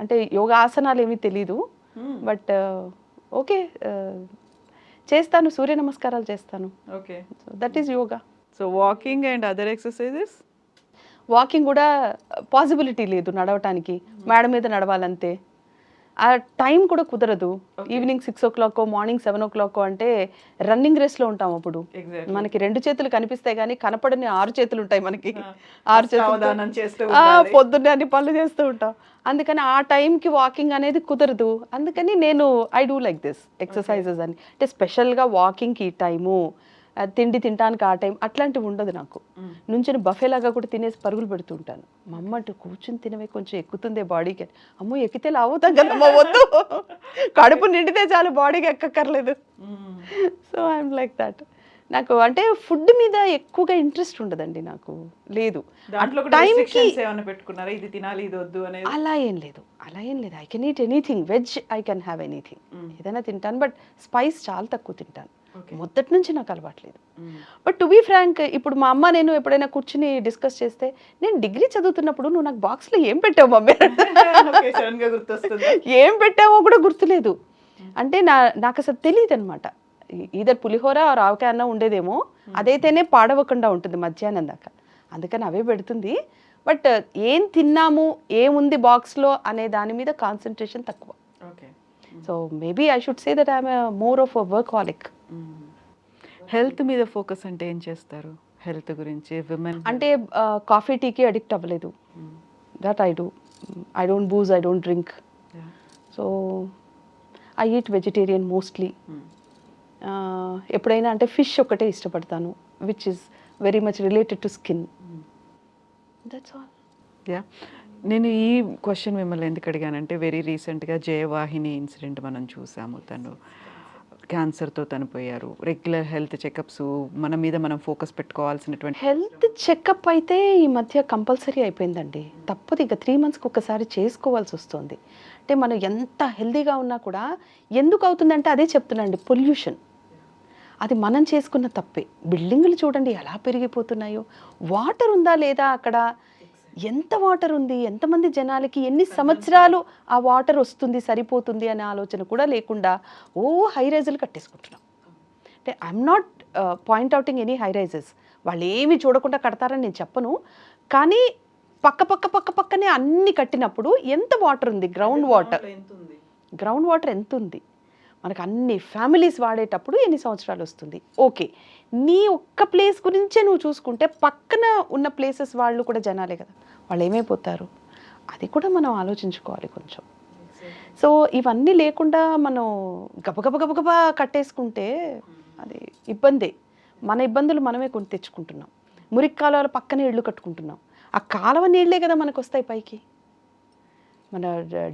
అంటే యోగా ఆసనాలు ఏమీ తెలీదు. బట్ ఓకే, చేస్తాను, సూర్య నమస్కారాలు చేస్తాను. Okay. That is yoga. So walking and other exercises? Walking కూడా పాసిబిలిటీ లేదు నడవటానికి, మేడ మీద నడవాలంతే. ఆ టైం కూడా కుదరదు. ఈవినింగ్ 6 o'clock, మార్నింగ్ 7 o'clock అంటే రన్నింగ్ రేస్లో ఉంటాం. అప్పుడు మనకి 2 చేతులు కనిపిస్తాయి కానీ కనపడని 6 చేతులు ఉంటాయి మనకి. 6 చేతులు పొద్దున్నే అన్ని పనులు చేస్తూ ఉంటాం. అందుకని ఆ టైంకి వాకింగ్ అనేది కుదరదు. అందుకని నేను I do like this exercises అని. అంటే స్పెషల్గా వాకింగ్కి ఈ టైము, తిండి తినడానికి ఆ టైం అట్లాంటివి ఉండదు నాకు. నుంచుని బఫేలాగా కూడా తినేసి పరుగులు పెడుతూ ఉంటాను. మా అమ్మ అంటూ కూర్చుని తినవే, కొంచెం ఎక్కుతుందే బాడీకి. అమ్మో ఎక్కితే లావుతాం కదమ్మా, వద్దు, కడుపు నిండితే చాలు, బాడీకి ఎక్కక్కర్లేదు. So I'm like that. నాకు అంటే ఫుడ్ మీద ఎక్కువగా ఇంట్రెస్ట్ ఉండదండి, నాకు లేదు. పెట్టుకున్నారా ఇది తినాలి ఇది వద్దు అనేది? అలా ఏం లేదు. I can eat anything. Veg I can have anything, ఏదైనా తింటాను. బట్ స్పైస్ చాలా తక్కువ తింటాను. మొదటి నుంచి నాకు అలవాట్లేదు. బట్ టు బీ ఫ్రాంక్, ఇప్పుడు మా అమ్మ నేను ఎప్పుడైనా కూర్చుని డిస్కస్ చేస్తే, నేను డిగ్రీ చదువుతున్నప్పుడు నువ్వు నాకు బాక్స్లో ఏం పెట్టావు మమ్మీ, ఏం పెట్టావో కూడా గుర్తులేదు. అంటే నాకు అసలు తెలియదు అనమాట. ఈధర్ పులిహోర ఆవకాయ అన్నం ఉండేదేమో, అదైతేనే పాడవకుండా ఉంటుంది మధ్యాహ్నం దాకా, అందుకని అవే పెడుతుంది. బట్ ఏం తిన్నాము, ఏముంది బాక్స్లో అనే దాని మీద కాన్సన్ట్రేషన్ తక్కువ. So maybe I should say that I'm more of a workaholic. Health మీద ఫోకస్ అంటే ఏం చేస్తారు? హెల్త్ గురించి విమెన్ అంటే కాఫీ టీకి అడిక్ట్ అవ్వలేదు. That I do. I don't booze, I don't drink. So I eat vegetarian mostly. ఎప్పుడైనా అంటే ఫిష్ ఒకటే ఇష్టపడతాను, which is very much related to skin. That's all. Yeah, నేను ఈ క్వశ్చన్ మిమ్మల్ని ఎందుకు అడిగానంటే, వెరీ రీసెంట్గా జయవాహిని ఇన్సిడెంట్ మనం చూసాము. తను క్యాన్సర్తో చనిపోయారు. రెగ్యులర్ హెల్త్ చెకప్స్ మన మీద మనం ఫోకస్ పెట్టుకోవాల్సినటువంటి హెల్త్ చెకప్ అయితే ఈ మధ్య కంపల్సరీ అయిపోయిందండి. తప్పదు, ఇక 3 monthsకి ఒకసారి చేసుకోవాల్సి వస్తుంది. అంటే మనం ఎంత హెల్తీగా ఉన్నా కూడా ఎందుకు అవుతుందంటే అదే చెప్తున్నాండి, పొల్యూషన్. అది మనం చేసుకున్న తప్పే. బిల్డింగులు చూడండి ఎలా పెరిగిపోతున్నాయో. వాటర్ ఉందా లేదా అక్కడ, ఎంత వాటర్ ఉంది, ఎంతమంది జనాలకి ఎన్ని సంవత్సరాలు ఆ వాటర్ వస్తుంది, సరిపోతుంది అనే ఆలోచన కూడా లేకుండా హై రైజులు కట్టేసుకుంటున్నాం. అంటే I'm not point outing any high rises, వాళ్ళు ఏమి చూడకుండా కడతారని నేను చెప్పను. కానీ పక్కనే అన్ని కట్టినప్పుడు ఎంత వాటర్ ఉంది, గ్రౌండ్ వాటర్ ఎంత ఉంది, మనకు అన్ని ఫ్యామిలీస్ వాడేటప్పుడు ఎన్ని సంవత్సరాలు వస్తుంది. ఓకే, నీ ఒక్క ప్లేస్ గురించే నువ్వు చూసుకుంటే పక్కన ఉన్న ప్లేసెస్ వాళ్ళు కూడా జనాలే కదా, వాళ్ళు ఏమైపోతారు, అది కూడా మనం ఆలోచించుకోవాలి కొంచెం. సో ఇవన్నీ లేకుండా మనం గబగబా కట్టేసుకుంటే అది ఇబ్బందే. మన ఇబ్బందులు మనమే కొని తెచ్చుకుంటున్నాం. మురికి కాలువల పక్కనే ఇళ్ళు కట్టుకుంటున్నాం. ఆ కాలువ నీళ్ళే కదా మనకు వస్తాయి పైకి, మన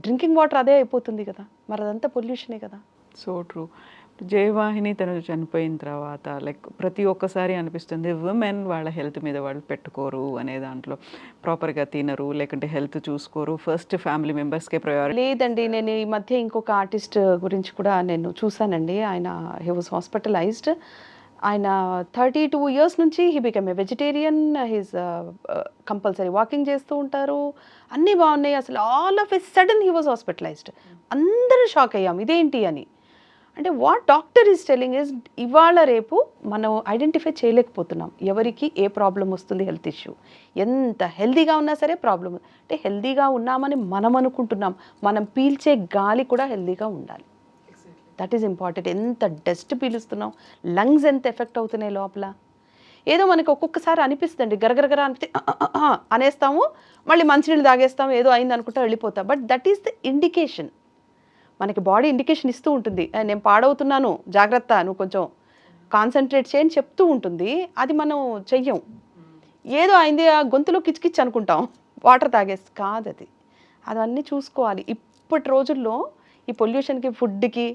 డ్రింకింగ్ వాటర్ అదే అయిపోతుంది కదా, మరి అదంతా పొల్యూషనే కదా. So true. జయవాహిని తను చనిపోయిన తర్వాత లైక్ ప్రతి ఒక్కసారి అనిపిస్తుంది విమెన్ వాళ్ళ హెల్త్ మీద వాళ్ళు పెట్టుకోరు అనే దాంట్లో, ప్రాపర్గా తినరు, లేకుంటే హెల్త్ చూసుకోరు, ఫస్ట్ ఫ్యామిలీ మెంబర్స్కే ప్రయారిటీ. లేదండి, నేను ఈ మధ్య ఇంకొక ఆర్టిస్ట్ గురించి కూడా నేను చూశానండి. ఆయన హీ వాజ్ హాస్పిటలైజ్డ్. ఆయన 32 years నుంచి he become a vegetarian. He's compulsory walking చేస్తూ ఉంటారు, అన్నీ బాగున్నాయి. అసలు all of a sudden he was hospitalised. అందరూ షాక్ అయ్యాం ఇదేంటి అని. అంటే what doctor is telling is, ఇవాళ రేపు మనం ఐడెంటిఫై చేయలేకపోతున్నాం ఎవరికి ఏ ప్రాబ్లం వస్తుంది, హెల్త్ ఇష్యూ. ఎంత హెల్దీగా ఉన్నా సరే ప్రాబ్లం. అంటే హెల్దీగా ఉన్నామని మనం అనుకుంటున్నాం, మనం పీల్చే గాలి కూడా హెల్దీగా ఉండాలి. That is important. ఎంత డస్ట్ పీలుస్తున్నాం, లంగ్స్ ఎంత ఎఫెక్ట్ అవుతున్నాయి లోపల. ఏదో మనకి ఒక్కొక్కసారి అనిపిస్తుంది గరగరగర అనిపిస్తే అనేస్తాము, మళ్ళీ మంచినీళ్ళు తాగేస్తాము, ఏదో అయింది అనుకుంటా వెళ్ళిపోతాం. But that is the indication. మనకి బాడీ ఇండికేషన్ ఇస్తూ ఉంటుంది, నేను పాడవుతున్నాను జాగ్రత్త, నువ్వు కొంచెం కాన్సన్ట్రేట్ చేయని చెప్తూ ఉంటుంది. అది మనం చెయ్యం, ఏదో అయింది ఆ గొంతులో కిచ్కిచ్ అనుకుంటాం, వాటర్ తాగేసి కాదు అది. అవన్నీ చూసుకోవాలి. ఇప్పటి రోజుల్లో ఈ పొల్యూషన్కి, ఫుడ్కి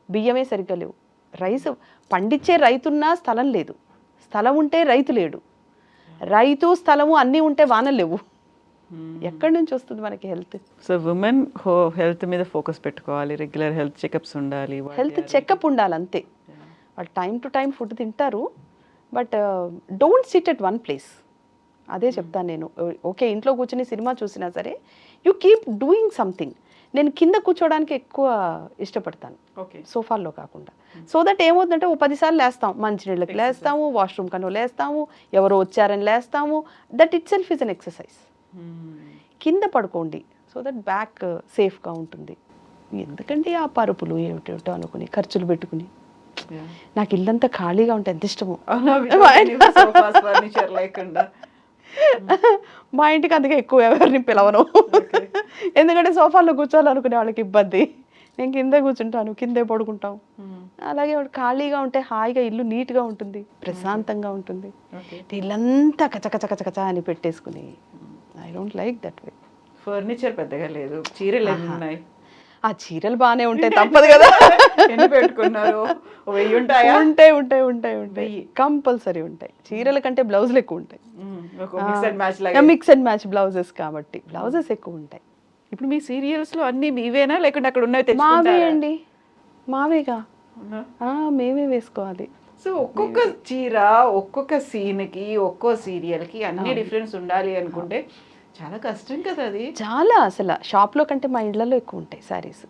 బియ్యమే సరిగ్గా లేవు. రైస్ పండించే రైతున్నా స్థలం లేదు, స్థలం ఉంటే రైతు లేడు, రైతు స్థలము అన్నీ ఉంటే వానలు లేవు. ఎక్కడి నుంచి వస్తుంది మనకి హెల్త్? సో ఉమెన్ హెల్త్ మీద ఫోకస్ పెట్టుకోవాలి, రెగ్యులర్ హెల్త్ చెకప్స్ ఉండాలి, హెల్త్ చెకప్ ఉండాలి అంతే. వాళ్ళు టైం టు టైం ఫుడ్ తింటారు, but don't SIT at one place. అదే చెప్తాను నేను. ఓకే, ఇంట్లో కూర్చొని సినిమా చూసినా సరే యూ కీప్ డూయింగ్ సంథింగ్. నేను కింద కూర్చోవడానికి ఎక్కువ ఇష్టపడతాను, ఓకే. సోఫాల్లో కాకుండా. సో దట్ ఏమవుతుందంటే ఓ 10 సార్లు లేస్తాం, మంచినీళ్ళకి లేస్తాము, వాష్రూమ్ కను లేస్తాము, ఎవరో వచ్చారని లేస్తాము. That itself is an exercise. కింద పడుకోండి, సో దట్ బ్యాక్ సేఫ్గా ఉంటుంది. ఎందుకంటే ఆ పరుపులు ఏమిటేమిటో అనుకుని ఖర్చులు పెట్టుకుని. నాకు ఇల్లంతా ఖాళీగా ఉంటే ఎంత ఇష్టము. ఫర్నిచర్ లేకుండా. మా ఇంటికి అందుకే ఎక్కువ ఎవరిని పిలవను, ఎందుకంటే సోఫాలో కూర్చోాలనుకునే వాళ్ళకి ఇబ్బంది. నేను కిందే కూర్చుంటాను, కిందే పడుకుంటాం. అలాగే ఖాళీగా ఉంటే హాయిగా ఇల్లు నీట్గా ఉంటుంది, ప్రశాంతంగా ఉంటుంది. ఇల్లంతా కచకచ అని పెట్టేసుకుని I don't like that way. Furniture పెద్దగా లేదు, చీరలు ఎన్ని ఉన్నాయి? ఆ చీరలు బాగానే ఉంటాయి, తప్పదు కదా. ఎన్ని పెట్టుకున్నారు? 1000 ఉంటాయా? ఉంటాయి కంపల్సరీ ఉంటాయి. చీరల కంటే బ్లౌజులు ఎక్కువ ఉంటాయి. మిక్స్ అండ్ మ్యాచ్ బ్లౌజెస్ కాబట్టి బ్లౌజెస్ ఎక్కువ ఉంటాయి. ఇప్పుడు మీ సీరియల్స్ లో అన్ని మీవేనా లేకుంటే అక్కడ ఉన్నవి మావే అండి, మావేగా, మేమే వేసుకోవాలి. సో ఒక్కొక్క చీర ఒక్కొక్క సీన్ కి ఒక్కో సీరియల్ కి అన్ని డిఫరెన్స్ ఉండాలి అనుకుంటే చాలా కష్టం కదా అది. చాలా, అసలు షాప్ లో కంటే మా ఇళ్లలో ఎక్కువ ఉంటాయి శారీస్.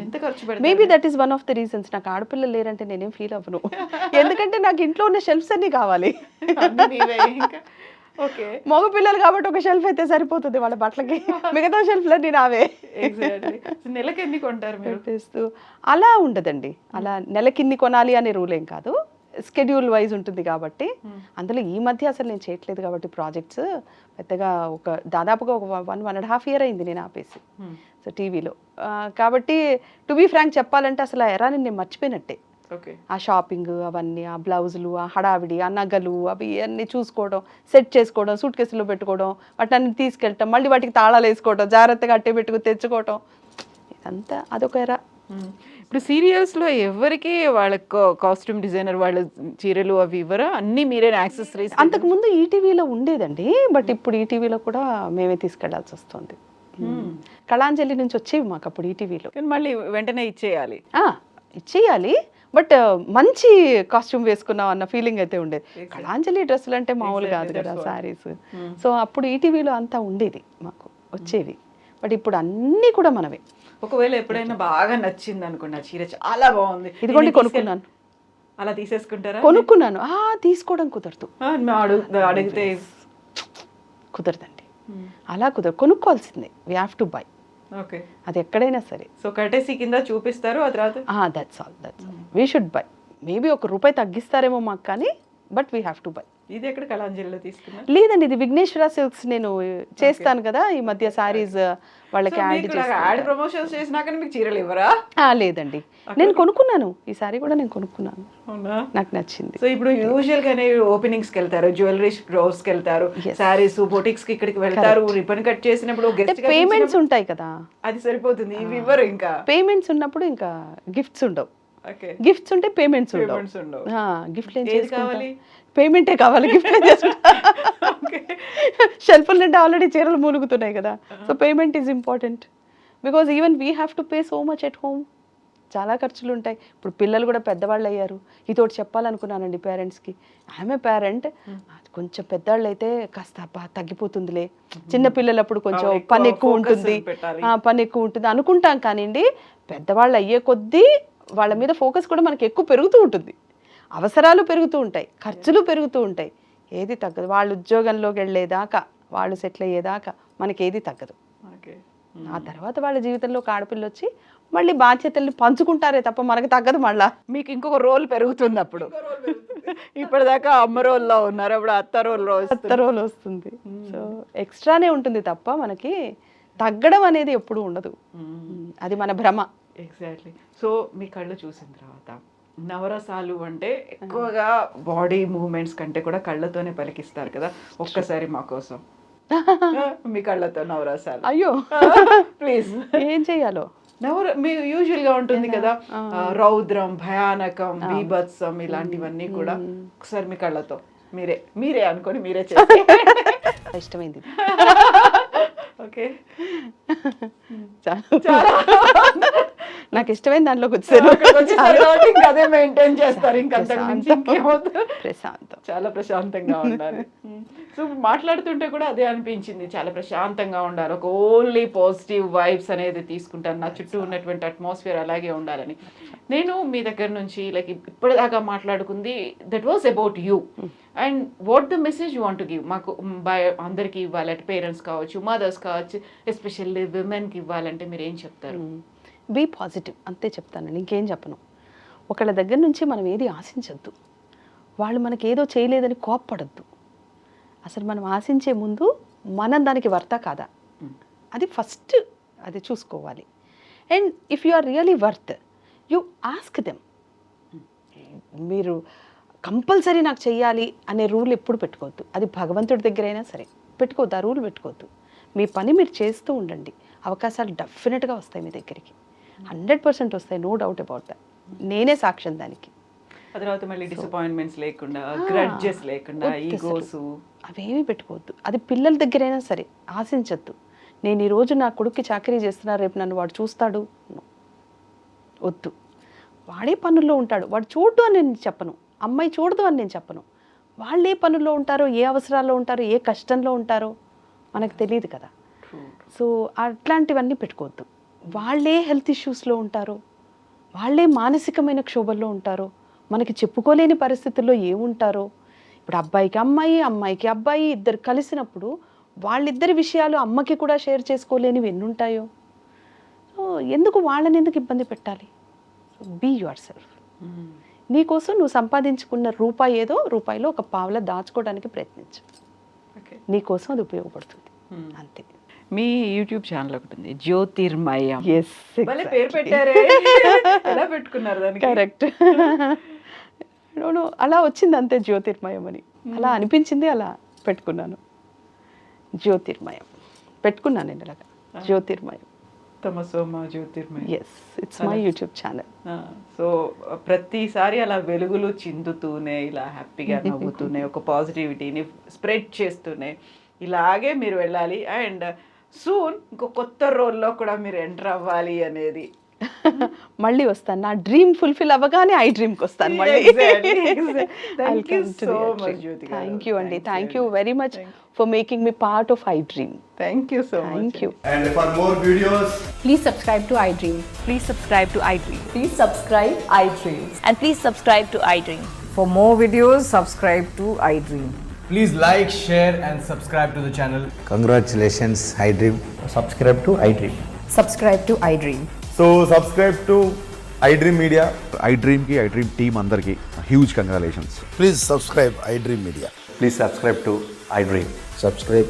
ఎంత ఖర్చు పెడతారు? Maybe that is one of the reasons. నాకు ఆడపిల్లలు లేరంటే నేనేం ఫీల్ అవ్వను, ఎందుకంటే నాకు ఇంట్లో ఉన్న షెల్ఫ్స్ అన్ని కావాలి. ఓకే, మగ పిల్లలు కాబట్టి ఒక షెల్ఫ్ అయితే సరిపోతుంది వాళ్ళ బట్టలకి, మిగతా షెల్ఫ్లన్నీ నావే. నెలకి ఎన్ని కొంటారు మీరు? అలా ఉండదండి, అలా నెలకిన్ని కొనాలి అనే రూల్ ఏం కాదు, స్కెడ్యూల్ వైజ్ ఉంటుంది కాబట్టి. అందులో ఈ మధ్య అసలు నేను చేయట్లేదు కాబట్టి ప్రాజెక్ట్స్ పెద్దగా, దాదాపుగా ఒక 1.5 year అయింది నేను ఆపేసి. సో టీవీలో కాబట్టి టు బీ ఫ్రాంక్ చెప్పాలంటే అసలు ఎరాని నేను మర్చిపోయినట్టే. ఆ షాపింగ్ అవన్నీ, ఆ బ్లౌజులు, ఆ హడావిడి, ఆ నగలు, అవి అన్నీ చూసుకోవడం, సెట్ చేసుకోవడం, సూట్ కేసులో పెట్టుకోవడం, వాటిని అన్ని తీసుకెళ్ళటం, మళ్ళీ వాటికి తాళాలు వేసుకోవడం, జాగ్రత్తగా అట్టే పెట్టుకుని తెచ్చుకోవటం, ఇదంతా అదొక ఎరా. ఇప్పుడు సీరియల్స్ లో ఎవరికి వాళ్ళ కాస్ట్యూమ్ డిజైనర్ వాళ్ళ చీరలు అవి ఇవ్వరా? అన్ని మీరే యాక్సెసరీస్? అంతకు ముందు ఈటీవీలో ఉండేదండి, బట్ ఇప్పుడు ఈటీవీలో కూడా మేమే తీసుకెళ్లాల్సి వస్తుంది. కళాంజలి నుంచి వచ్చేవి మాకు అప్పుడు ఈటీవీలో. మళ్ళీ వెంటనే ఇచ్చేయాలి, ఇచ్చేయాలి, బట్ మంచి కాస్ట్యూమ్ వేసుకున్నాం అన్న ఫీలింగ్ అయితే ఉండేది. కళాంజలి డ్రెస్సులు అంటే మామూలు కాదు కదా శారీస్. సో అప్పుడు ఈటీవీలో అంతా ఉండేది, మాకు వచ్చేవి. బట్ ఇప్పుడు అన్నీ కూడా మనమే. ఒకవేళ ఎప్పుడైనా బాగా నచ్చింది అనుకోండి, ఆ చీర చాలా బాగుంది, ఇదిగోండి కొనుక్కున్నాను, అలా తీసేసుకుంటారా? కొనుక్కున్నాను, తీసుకోవడం కుదరదు, అడిగితే కుదరదండి, అలా కుదరదు, కొనుక్కోవాల్సిందే. We have to buy. Okay, అది ఎక్కడైనా సరే. సో కటేసి కింద చూపిస్తారు, ఆ తర్వాత that's all we should buy. Maybe ₹1 తగ్గిస్తారేమో మాకు, కానీ but we have to buy. ఇది ఎక్కడ కళాంజలిలో తీసుకున్నారు? లేదండి, ఇది విఘ్నేశ్వర సిల్క్స్. నేను చేస్తాను కదా ఈ మధ్య సారీస్, వాళ్ళకి యాడ్ ప్రమోషన్స్ చేసినాక మీకు చీరలు ఇవ్వరా? లేదండి, నేను కొనుక్కున్నాను, ఈ సారీ కూడా నేను కొనుక్కున్నాను, నాకు నచ్చింది. సో ఇప్పుడు యూజువల్ గానే ఓపెనింగ్స్ కి వెళ్తారు, జ్యువెలరీ స్టోర్స్ కి వెళ్తారు, సారీస్ బొటిక్స్ కి ఇక్కడికి వెళ్తారు, రిబన్ కట్ చేసినప్పుడు పేమెంట్స్ ఉంటాయి కదా, అది సరిపోతుంది. ఇవి ఇవ్వరు, ఇంకా పేమెంట్స్ ఉన్నప్పుడు ఇంకా గిఫ్ట్స్ ఉండవు. గిఫ్ట్స్ ఉంటే పేమెంట్స్ ఉండవు. గిఫ్ట్ ఏం కావాలి? పేమెంటే కావాలి, గిఫ్ట్ షెల్ఫ్ల నుండి ఆల్రెడీ చీరలు మూలుగుతున్నాయి కదా. So payment is important, because even we have to pay so much at home. చాలా ఖర్చులు ఉంటాయి. ఇప్పుడు పిల్లలు కూడా పెద్దవాళ్ళు అయ్యారు. ఇదోటి చెప్పాలనుకున్నానండి పేరెంట్స్కి. ఐఎమ్ ఏ పేరెంట్, కొంచెం పెద్దవాళ్ళు అయితే కాస్త తగ్గిపోతుందిలే, చిన్న పిల్లలప్పుడు కొంచెం పని ఎక్కువ ఉంటుంది అనుకుంటాం. కానివ్వండి, పెద్దవాళ్ళు అయ్యే కొద్దీ వాళ్ళ మీద ఫోకస్ కూడా మనకి ఎక్కువ పెరుగుతూ ఉంటుంది, అవసరాలు పెరుగుతూ ఉంటాయి, ఖర్చులు పెరుగుతూ ఉంటాయి. ఏది తగ్గదు. వాళ్ళు ఉద్యోగంలోకి వెళ్ళేదాకా, వాళ్ళు సెటిల్ అయ్యేదాకా మనకి ఏది తగ్గదు. ఆ తర్వాత వాళ్ళ జీవితంలో ఒక ఆడపిల్ల వచ్చి మళ్ళీ బాధ్యతల్ని పంచుకుంటారే తప్ప మనకు తగ్గదు. మళ్ళా మీకు ఇంకొక రోల్ పెరుగుతుంది. అప్పుడు ఇప్పటిదాకా అమ్మ రోల్లో ఉన్నారు, అప్పుడు అత్త రోల్ వస్తుంది. సో ఎక్స్ట్రానే ఉంటుంది తప్ప మనకి తగ్గడం అనేది ఎప్పుడు ఉండదు. అది మన భ్రమ. ఎగ్జాక్ట్లీ. సో మీ కళ్ళు చూసిన తర్వాత నవరసాలు అంటే ఎక్కువగా బాడీ మూవ్మెంట్స్ కంటే కూడా కళ్ళతోనే పలికిస్తారు కదా. ఒక్కసారి మా కోసం మీ కళ్ళతో నవరసాలు. అయ్యో ప్లీజ్. ఏం చెయ్యాలో? మీ యూజువల్ గా ఉంటుంది కదా, రౌద్రం, భయానకం, బీభత్సం, ఇలాంటివన్నీ కూడా ఒకసారి మీ కళ్ళతో మీరే అనుకొని మీరే చేసి ఇష్టమైంది. ఓకే, నాకు ఇష్టమైన దాంట్లోకి వచ్చారు. అక్కడికి వచ్చేసారు కాబట్టి ఇంకా అదే మెయింటైన్ చేస్తారు, ఇంకా అంతకు మించి ఇంకేమవుతుంది. ప్రశాంతం. చాలా ప్రశాంతంగా ఉండాలి. సో మాట్లాడుతుంటే కూడా అదే అనిపించింది, చాలా ప్రశాంతంగా ఉండాలి, ఒక ఓన్లీ పాజిటివ్ వైబ్స్ అనేది తీసుకుంటాను, నా చుట్టూ ఉన్నటువంటి అట్మాస్ఫియర్ అలాగే ఉండాలని. నేను మీ దగ్గర నుంచి లైక్ ఇప్పటిదాకా మాట్లాడుకుంది that was about you and what the message you want to give మాకు అందరికి ఇవ్వాలి, అటు పేరెంట్స్ కావచ్చు, మదర్స్ కావచ్చు, ఎస్పెషల్లీ విమెన్కి ఇవ్వాలంటే మీరు ఏం చెప్తారు? బీ పాజిటివ్ అంతే చెప్తానండి, ఇంకేం చెప్పను. ఒకళ్ళ దగ్గర నుంచి మనం ఏది ఆశించద్దు, వాళ్ళు మనకి ఏదో చేయలేదని కోప్పడద్దు. అసలు మనం ఆశించే ముందు మనం దానికి వర్తా కాదా అది ఫస్ట్ అది చూసుకోవాలి. And if you are really worth you ask them. మీరు కంపల్సరీ నాకు చెయ్యాలి అనే రూల్ ఎప్పుడు పెట్టుకోవద్దు, అది భగవంతుడి దగ్గర అయినా సరే పెట్టుకోవద్దు, ఆ రూల్ పెట్టుకోవద్దు. మీ పని మీరు చేస్తూ ఉండండి, అవకాశాలు డెఫినెట్గా వస్తాయి మీ దగ్గరికి, 100% వస్తాయి, నో డౌట్ అబౌట్ దట్. నేనే సాక్ష్యం దానికి. ఆ తర్వాత మళ్ళీ డిసప్పాయింట్మెంట్స్ లేకుండా, గ్రడ్జెస్ లేకుండా, ఈగోస్ అవేమీ పెట్టుకోవద్దు. అది పిల్లల దగ్గరైనా సరే ఆశించద్దు. నేను ఈరోజు నా కొడుక్కి చాకరీ చేస్తున్నా, రేపు నన్ను వాడు చూస్తాడు, వద్దు. వాడే పనుల్లో ఉంటాడు, వాడు చూడదు అని నేను చెప్పను, అమ్మాయి చూడదు అని నేను చెప్పను. వాళ్ళు ఏ పనుల్లో ఉంటారో, ఏ అవసరాల్లో ఉంటారో, ఏ కష్టంలో ఉంటారో మనకు తెలియదు కదా. సో అట్లాంటివన్నీ పెట్టుకోవద్దు. వాళ్ళే హెల్త్ ఇష్యూస్లో ఉంటారో, వాళ్ళే మానసికమైన క్షోభల్లో ఉంటారో, మనకి చెప్పుకోలేని పరిస్థితుల్లో ఏముంటారో. ఇప్పుడు అబ్బాయికి అమ్మాయి, అమ్మాయికి అబ్బాయి ఇద్దరు కలిసినప్పుడు వాళ్ళిద్దరి విషయాలు అమ్మకి కూడా షేర్ చేసుకోలేనివి ఎన్ని ఉంటాయో. సో ఎందుకు వాళ్ళని ఎందుకు ఇబ్బంది పెట్టాలి? So be yourself. నీకోసం నువ్వు సంపాదించుకున్న రూపాయి ఏదో రూపాయిలో ఒక పావుల దాచుకోవడానికి ప్రయత్నించు, నీకోసం అది ఉపయోగపడుతుంది, అంతే. మీ యూట్యూబ్ ఛానల్ ఒకటి ఉంది, జ్యోతిర్మయం. ఎస్, పేరు పెట్టారే, ఎలా పెట్టుకున్నారు దానికి? కరెక్ట్. అలా వచ్చింది అంతే, జ్యోతిర్మయం అని అలా అనిపించింది, అలా పెట్టుకున్నాను. జ్యోతిర్మయం పెట్టుకున్నాను నేను ఇలాగా, జ్యోతిర్మయం. తమసోమ Jyothirmayam. Yes, it's my YouTube channel. So ప్రతిసారి అలా వెలుగులు చిందుతూనే, ఇలా హ్యాపీగా నవ్వుతూనే, ఒక పాజిటివిటీని స్ప్రెడ్ చేస్తూనే ఇలాగే మీరు వెళ్ళాలి. అండ్ సూన్ ఇంకో కొత్త రోల్లో కూడా మీరు ఎంటర్ అవ్వాలి అనేది. మళ్ళీ వస్తాను, నా డ్రీమ్ ఫుల్ఫిల్ అవ్వగానే ఐ డ్రీమ్కి వస్తాను మళ్ళీ. Thank you so much Jyothi. Thank you అండి, thank you very much for making me part of iDream. Thank you so much. Thank you. And for more videos, Please subscribe to iDream. Please subscribe to I dream. Please subscribe iDream. And please subscribe to iDream. For more videos, subscribe to iDream. please like, share, and subscribe to the channel. Congratulations, iDream. subscribe to iDream. Subscribe to iDream. So subscribe to iDream Media. iDream team అందరికి huge congratulations. Please subscribe iDream Media. Please subscribe to iDream. Subscribe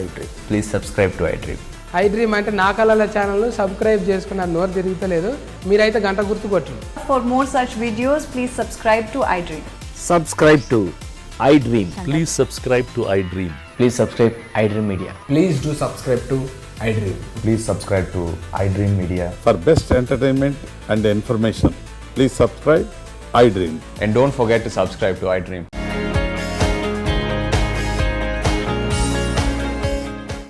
iDream. Please subscribe to iDream. iDream అంటే నా కళల ఛానల్ను సబ్స్క్రైబ్ చేసుకున్న నోరు తిరుగుతలేదు, మీరైతే గంట గుర్తు కొట్టండి. For more such videos, please subscribe to iDream. Subscribe to iDream. Please subscribe to iDream. Please subscribe iDream Media. Please do subscribe to iDream. Please subscribe to iDream Media. For best entertainment and information, please subscribe iDream. And don't forget to subscribe to iDream.